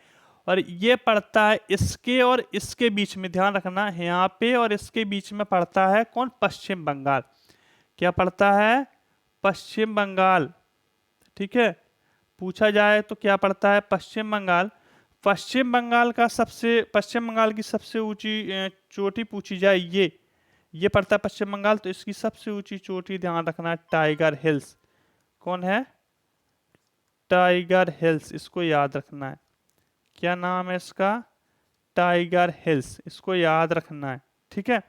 और ये पड़ता है इसके और इसके बीच में, ध्यान रखना है यहाँ पे, और इसके बीच में पड़ता है कौन, पश्चिम बंगाल। क्या पड़ता है, पश्चिम बंगाल। ठीक है, पूछा जाए तो क्या पड़ता है, पश्चिम बंगाल। पश्चिम बंगाल की सबसे ऊंची चोटी पूछी जाए, ये पड़ता है पश्चिम बंगाल, तो इसकी सबसे ऊंची चोटी ध्यान रखना, टाइगर हिल्स। कौन है, टाइगर हिल्स, इसको याद रखना है। क्या नाम है इसका, टाइगर हिल्स, इसको याद रखना है। ठीक है,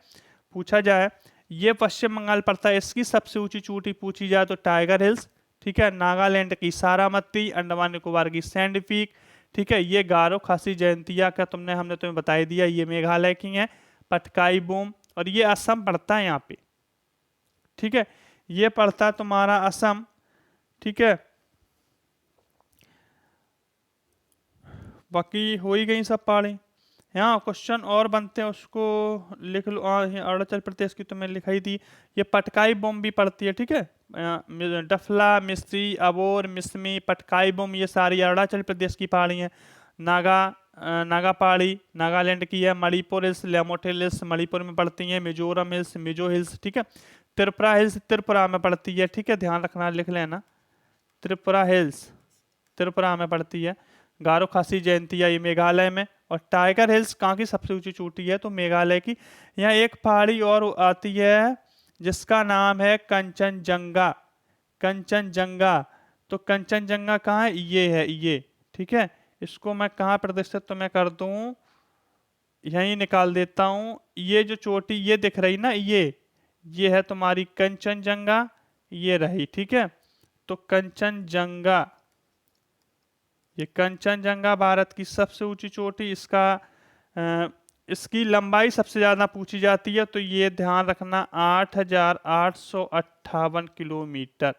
पूछा जाए ये पश्चिम बंगाल पड़ता है, इसकी सबसे ऊंची चोटी पूछी जाए तो टाइगर हिल्स। ठीक है, नागालैंड की सारामती, अंडमान निकोबार की सैंड पीक। ठीक है, ये गारो खासी जयंतिया का हमने तुम्हें बता ही दिया, ये मेघालय की है, पटकाई बूम, और ये असम पड़ता है यहाँ पे। ठीक है, ये पड़ता है तुम्हारा असम। ठीक है, बाकी हो ही गई सब पहाड़ी। यहाँ क्वेश्चन और बनते हैं, उसको लिख लो। अरुणाचल प्रदेश की तो मैंने लिखाई थी, ये पटकाई बम भी पड़ती है। ठीक है, डफला, मिस्री, अबोर, मिसमी, पटकाई बम, ये सारी अरुणाचल प्रदेश की पहाड़ी हैं। नागा पहाड़ी नागालैंड की है। मणिपुर हिल्स, लेमोटेल हिल्स मणिपुर में पड़ती हैं। Mizoram hills, Mizo hills. ठीक है, त्रिपुरा हिल्स त्रिपुरा में पड़ती है। ठीक है, ध्यान रखना, लिख लेना, त्रिपुरा हिल्स त्रिपुरा में पड़ती है। गारो खासी जयंतिया ये मेघालय में, और टाइगर हिल्स कहाँ की सबसे ऊंची चोटी है, तो मेघालय की। यहाँ एक पहाड़ी और आती है जिसका नाम है कंचनजंगा। कंचनजंगा, तो कंचनजंगा कहाँ है, ये है ये। ठीक है, इसको मैं कहाँ प्रदर्शित तो मैं कर दूं, यहीं निकाल देता हूं। ये जो चोटी ये दिख रही ना, ये है तुम्हारी कंचनजंगा, ये रही। ठीक है, तो कंचनजंगा, ये कंचनजंगा भारत की सबसे ऊंची चोटी, इसकी लंबाई सबसे ज्यादा पूछी जाती है, तो ये ध्यान रखना 8,858 किलोमीटर।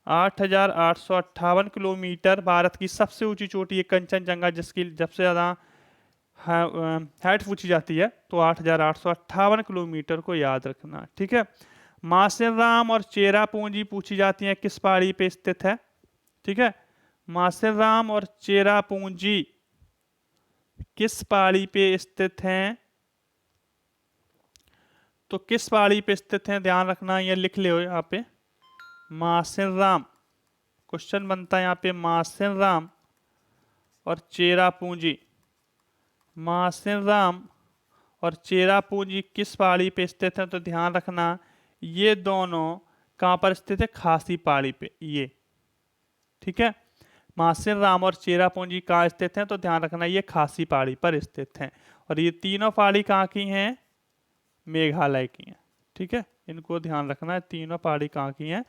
8,858 किलोमीटर भारत की सबसे ऊंची चोटी है कंचनजंगा, जिसकी सबसे ज्यादा हाइट पूछी जाती है, तो 8,858 किलोमीटर को याद रखना। ठीक है, मासेराम और चेरापूंजी पूछी जाती है, किस पहाड़ी पे स्थित है। ठीक है, मासेराम और चेरापूंजी किस पहाड़ी पे स्थित हैं, तो किस पहाड़ी पे स्थित हैं, ध्यान रखना, ये लिख ले यहाँ पे, मासेराम। क्वेश्चन बनता है यहाँ पे, मासेराम और चेरापूंजी। मासेराम और चेरापूंजी किस पहाड़ी पे स्थित है, तो ध्यान रखना ये दोनों कहाँ पर स्थित है, खासी पहाड़ी पे ये। ठीक है, मासेराम और चेरापूंजी कहाँ स्थित हैं, तो ध्यान रखना ये खासी पहाड़ी पर स्थित हैं, और ये तीनों पहाड़ी कहाँ की हैं, मेघालय की हैं। ठीक है, इनको ध्यान रखना है, तीनों पहाड़ी कहाँ की हैं,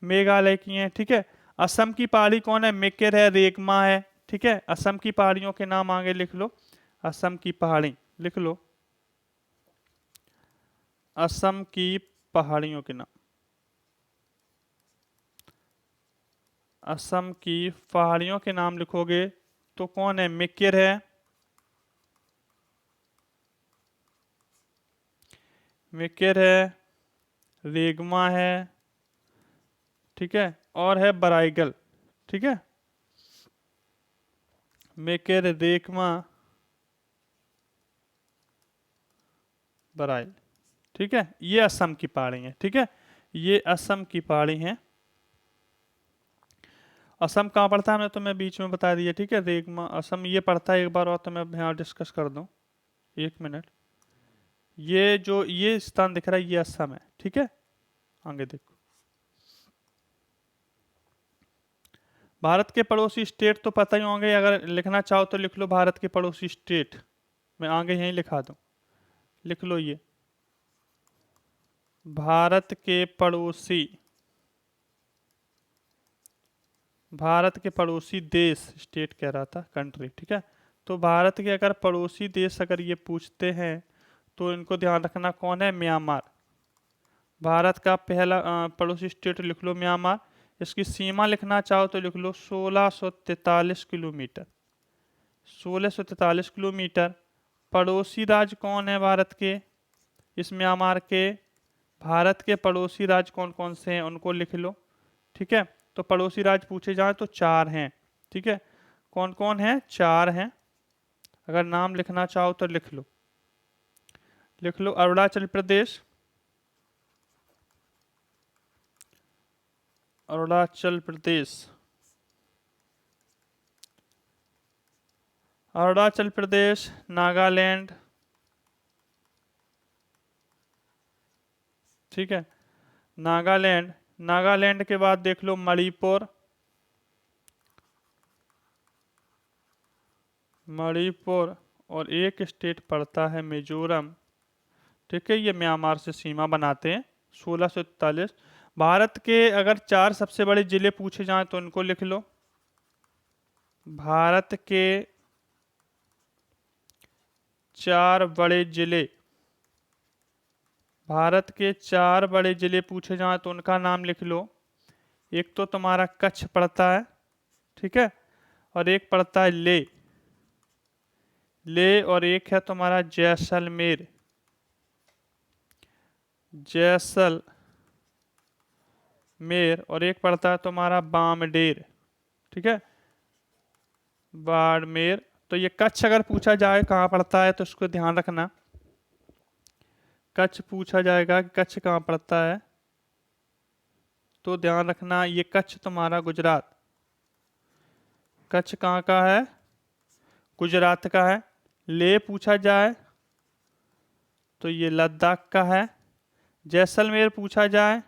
मेघालय की हैं। ठीक है, असम की पहाड़ी कौन है, मेकेर है, रेगमा है। ठीक है, असम की पहाड़ियों के नाम आगे लिख लो, असम की पहाड़ी लिख लो, असम की पहाड़ियों के नाम, असम की पहाड़ियों के नाम लिखोगे तो कौन है, मेकेर है, मेकेर है, रेगमा है। ठीक है, और है बराइगल। ठीक है, मेकेर, रेगमा, बराइल। ठीक है, ये असम की पहाड़ी है। ठीक है, ये असम की पहाड़ी है। असम कहाँ पड़ता है, हमने तुम्हें बीच में बता दिया। ठीक है, रेगमा असम ये पड़ता है, एक बार और तुम्हें यहाँ डिस्कस कर दूं, 1 मिनट। ये स्थान दिख रहा है, ये असम है। ठीक है, आगे देखो, भारत के पड़ोसी स्टेट तो पता ही होंगे, अगर लिखना चाहो तो लिख लो भारत के पड़ोसी स्टेट, मैं आगे यहीं लिखा दूं, लिख लो ये भारत के पड़ोसी भारत के पड़ोसी देश, स्टेट कह रहा था, कंट्री, ठीक है। तो भारत के अगर पड़ोसी देश अगर ये पूछते हैं तो इनको ध्यान रखना कौन है, म्यांमार। भारत का पहला पड़ोसी स्टेट लिख लो म्यांमार। इसकी सीमा लिखना चाहो तो लिख लो 1643 किलोमीटर, 1643 किलोमीटर। पड़ोसी राज्य कौन है भारत के, इस म्यांमार के। भारत के पड़ोसी राज्य कौन कौन से हैं उनको लिख लो, ठीक है। तो पड़ोसी राज्य पूछे जाए तो 4 हैं, ठीक है। कौन कौन है, 4 हैं। अगर नाम लिखना चाहो तो लिख लो, लिख लो अरुणाचल प्रदेश, अरुणाचल प्रदेश, अरुणाचल प्रदेश, नागालैंड, ठीक है, नागालैंड। नागालैंड के बाद देख लो मणिपुर, मणिपुर। और एक स्टेट पड़ता है मिजोरम, ठीक है। ये म्यांमार से सीमा बनाते हैं, 1643। भारत के अगर 4 सबसे बड़े जिले पूछे जाएं तो इनको लिख लो। भारत के 4 बड़े जिले, भारत के 4 बड़े जिले पूछे जाएं तो उनका नाम लिख लो। एक तो तुम्हारा कच्छ पड़ता है, ठीक है, और एक पड़ता है ले, ले, और एक है तुम्हारा जैसलमेर, जैसलमेर, और एक पड़ता है तुम्हारा बामडेर, ठीक है, बाड़मेर। तो ये कच्छ अगर पूछा जाए कहाँ पड़ता है तो इसको ध्यान रखना। कच्छ पूछा जाएगा कि कच्छ कहाँ पड़ता है तो ध्यान रखना ये कच्छ तुम्हारा गुजरात, कच्छ कहाँ का है, गुजरात का है। ले पूछा जाए तो ये लद्दाख का है। जैसलमेर पूछा जाए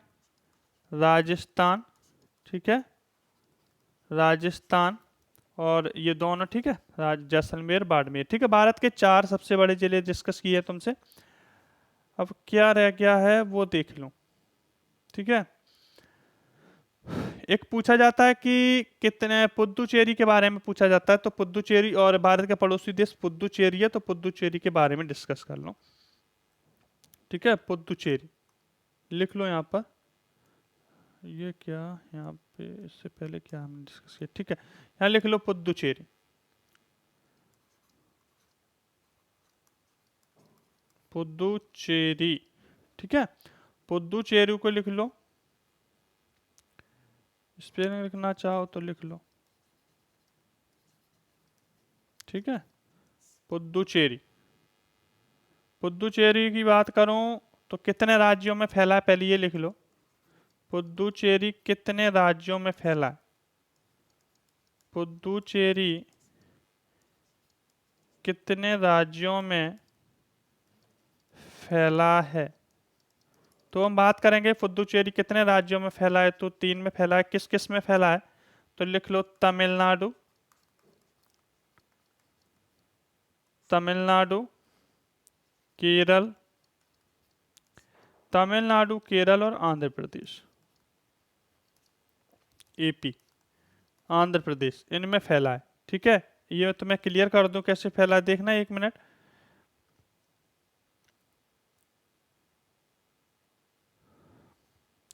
राजस्थान, ठीक है, राजस्थान। और ये दोनों, ठीक है, जैसलमेर बाड़मेर, ठीक है। भारत के 4 सबसे बड़े जिले डिस्कस किए तुमसे। अब क्या रह गया है वो देख लो, ठीक है। एक पूछा जाता है कि कितने, पुद्दुचेरी के बारे में पूछा जाता है। तो पुद्दुचेरी, और भारत का पड़ोसी देश पुद्दुचेरी है, तो पुद्दुचेरी के बारे में डिस्कस कर लो, ठीक है। पुद्दुचेरी लिख लो यहाँ पर। ये क्या, यहाँ पे इससे पहले क्या हमने डिस्कस किया, ठीक है, यहाँ लिख लो पुद्दुचेरी, पुद्दुचेरी, ठीक है। पुद्दुचेरी को लिख लो, स्पेलिंग लिखना चाहो तो लिख लो, ठीक है। पुद्दुचेरी, पुद्दुचेरी की बात करूं तो कितने राज्यों में फैला है पहले ये लिख लो। पुद्दुचेरी कितने राज्यों में फैला है, पुद्दुचेरी कितने राज्यों में फैला है। तो हम बात करेंगे पुद्दुचेरी कितने राज्यों में फैला है, तो 3 में फैला है। किस किस में फैला है तो लिख लो तमिलनाडु, तमिलनाडु, केरल, तमिलनाडु, केरल और आंध्र प्रदेश, एपी, आंध्र प्रदेश, इनमें फैला है, ठीक है। ये तो मैं क्लियर कर दूं कैसे फैला है, देखना 1 मिनट।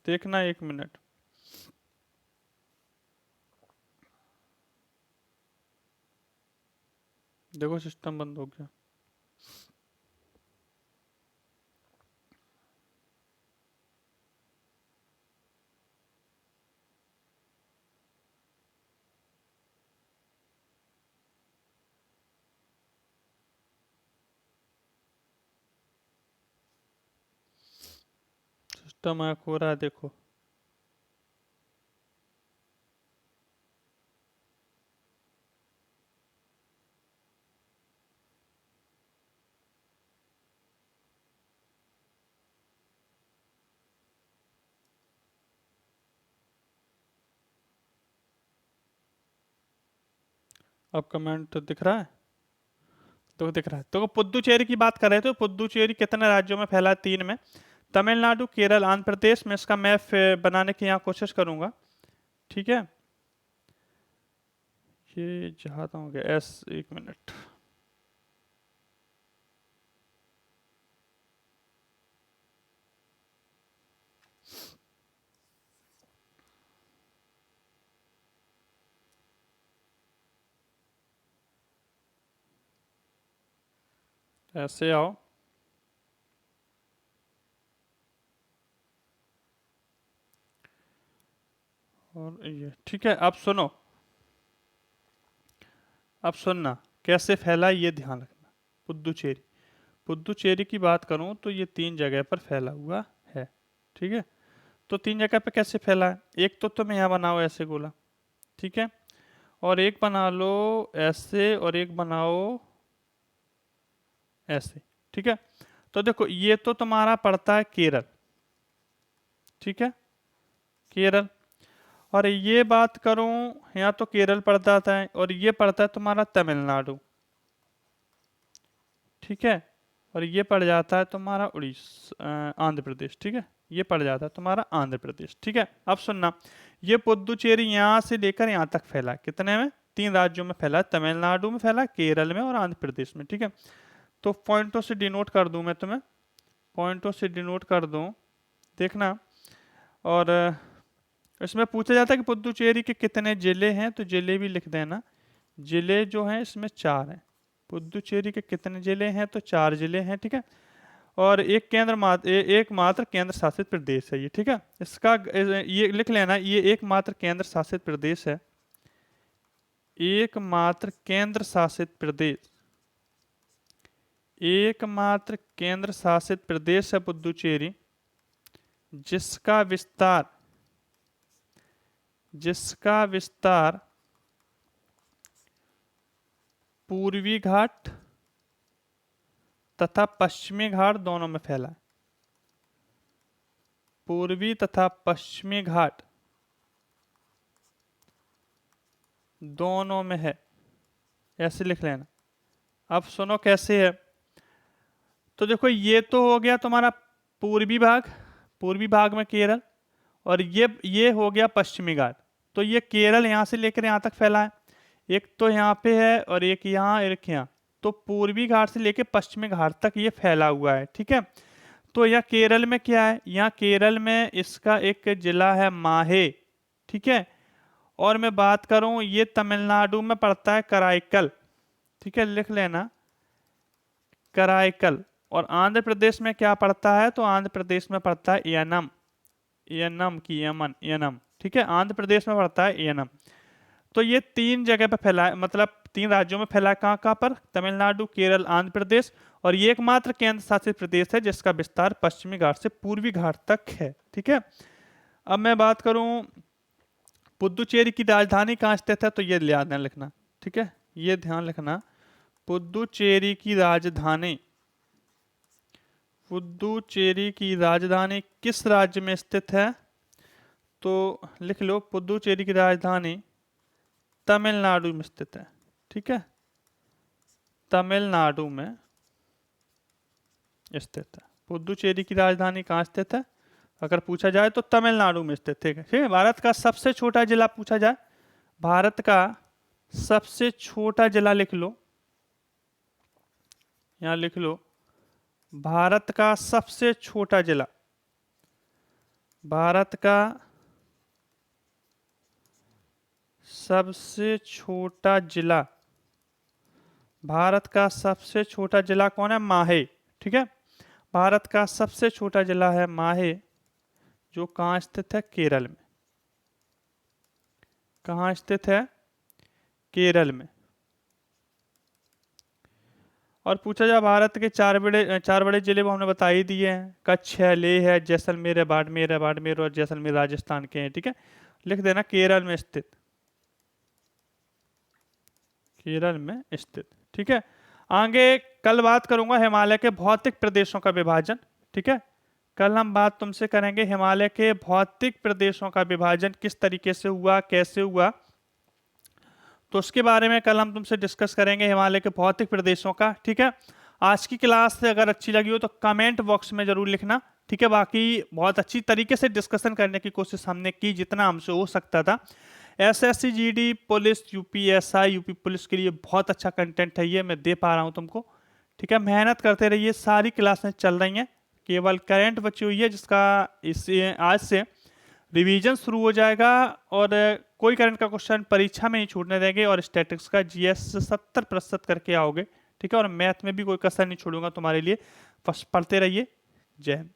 देखना 1 मिनट। देखो सिस्टम बंद हो गया। सिस्टम हैक हो रहा है, देखो। अब कमेंट दिख रहा है, तो दिख रहा है। तो पुद्दुचेरी की बात कर रहे थे, पुद्दुचेरी कितने राज्यों में फैला है, 3 में। तमिलनाडु, केरल, आंध्र प्रदेश में इसका मैप बनाने की यहाँ कोशिश करूंगा, ठीक है। ये जहाँ तक हो गया एस, एक मिनट, ऐसे आओ और ये ठीक है। अब सुनो, अब सुनना कैसे फैला ये ध्यान रखना। पुद्दुचेरी, पुद्दुचेरी की बात करूं तो ये 3 जगह पर फैला हुआ है, ठीक है। तो 3 जगह पे कैसे फैला है, एक तो तुम यहाँ बनाओ ऐसे गोला, ठीक है, और एक बना लो ऐसे, और एक बनाओ ऐसे, ठीक है। तो देखो ये तो तुम्हारा पड़ता है केरल, ठीक है, केरल। और ये बात करूं, यहाँ तो केरल पड़ता था, और ये पड़ता है तुम्हारा तमिलनाडु, ठीक है। और ये पड़ जाता है तुम्हारा उड़ीसा, आंध्र प्रदेश, ठीक है। ये पड़ जाता है तुम्हारा आंध्र प्रदेश, ठीक है। अब सुनना, ये पुद्दुचेरी यहाँ से लेकर यहाँ तक फैला है, कितने में, 3 राज्यों में फैला है, तमिलनाडु में फैला, केरल में और आंध्र प्रदेश में, ठीक है। तो पॉइंटों से डिनोट कर दूं मैं तुम्हें, पॉइंटों से डिनोट कर दूं, देखना। और इसमें पूछा जाता है कि पुद्दुचेरी के कितने जिले हैं, तो जिले भी लिख देना। जिले जो हैं इसमें 4 हैं। पुद्दुचेरी के कितने जिले हैं, तो 4 जिले हैं, ठीक है। और एक एकमात्र केंद्र शासित प्रदेश है ये, ठीक है। इसका ये लिख लेना, ये एकमात्र केंद्र शासित प्रदेश है, एकमात्र केंद्र शासित प्रदेश, एकमात्र केंद्र शासित प्रदेश है पुद्दुचेरी, जिसका विस्तार, जिसका विस्तार पूर्वी घाट तथा पश्चिमी घाट दोनों में फैला है, पूर्वी तथा पश्चिमी घाट दोनों में है, ऐसे लिख लेना। अब सुनो कैसे है, तो देखो ये तो हो गया तुम्हारा पूर्वी भाग, पूर्वी भाग में केरल, और ये हो गया पश्चिमी घाट। तो ये केरल यहाँ से लेकर यहाँ तक फैला है, एक तो यहाँ पे है और एक यहाँ, एक यहाँ। तो पूर्वी घाट से लेकर पश्चिमी घाट तक ये फैला हुआ है, ठीक है। तो यह केरल में क्या है, यहाँ केरल में इसका एक जिला है माहे, ठीक है। और मैं बात करूं, ये तमिलनाडु में पड़ता है कराईकल, ठीक है, लिख लेना कराईकल। और आंध्र प्रदेश में क्या पड़ता है, तो आंध्र प्रदेश में पड़ता है यनम, यनम की यमन, यनम, ठीक है, आंध्र प्रदेश में पड़ता है यनम। तो ये 3 जगह पे फैला है, मतलब 3 राज्यों में फैला है, कहाँ कहाँ पर, तमिलनाडु, केरल, आंध्र प्रदेश। और ये एकमात्र केंद्र शासित प्रदेश है जिसका विस्तार पश्चिमी घाट से पूर्वी घाट तक है, ठीक है। अब मैं बात करूं पुद्दुचेरी की राजधानी कहाँ स्थित है, तो ये ध्यान लिखना, ठीक है, ये ध्यान रखना। पुद्दुचेरी की राजधानी, पुद्दुचेरी की राजधानी किस राज्य में स्थित है, तो लिख लो पुद्दुचेरी की राजधानी तमिलनाडु में स्थित है, ठीक है, तमिलनाडु में स्थित है। पुद्दुचेरी की राजधानी कहाँ स्थित है, अगर पूछा जाए तो तमिलनाडु में स्थित है, ठीक है। भारत का सबसे छोटा जिला पूछा जाए, भारत का सबसे छोटा जिला लिख लो, यहां लिख लो, भारत का सबसे छोटा जिला, भारत का सबसे छोटा जिला, भारत का सबसे छोटा जिला कौन है, माहे, ठीक है। भारत का सबसे छोटा जिला है माहे, जो कहाँ स्थित है, केरल में, कहाँ स्थित है, केरल में। और पूछा जाए भारत के 4 बड़े जिले वो हमने बता ही दिए हैं, कच्छ है, लेह है, जैसलमेर है, बाड़मेर है, बाड़मेर और जैसलमेर राजस्थान के हैं, ठीक है, लिख देना केरल में स्थित, केरल में स्थित, ठीक है। आगे कल बात करूंगा हिमालय के भौतिक प्रदेशों का विभाजन, ठीक है, कल हम बात तुमसे करेंगे हिमालय के भौतिक प्रदेशों का विभाजन किस तरीके से हुआ, कैसे हुआ, तो उसके बारे में कल हम तुमसे डिस्कस करेंगे, हिमालय के भौतिक प्रदेशों का, ठीक है। आज की क्लास से अगर अच्छी लगी हो तो कमेंट बॉक्स में जरूर लिखना, ठीक है। बाकी बहुत अच्छी तरीके से डिस्कशन करने की कोशिश हमने की जितना हमसे हो सकता था। SSC GD police, UPSI, UP police के लिए बहुत अच्छा कंटेंट है, ये मैं दे पा रहा हूँ तुमको। ठीक है, मेहनत करते रहिए, सारी क्लासें चल रही हैं, केवल करंट बची हुई है जिसका इस आज से रिवीजन शुरू हो जाएगा, और कोई करंट का क्वेश्चन परीक्षा में नहीं छूटने देंगे, और स्टैटिक्स का GS 70% करके आओगे। ठीक है, और मैथ में भी कोई कसर नहीं छोड़ूंगा तुम्हारे लिए। बस पढ़ते रहिए। जय हिंद।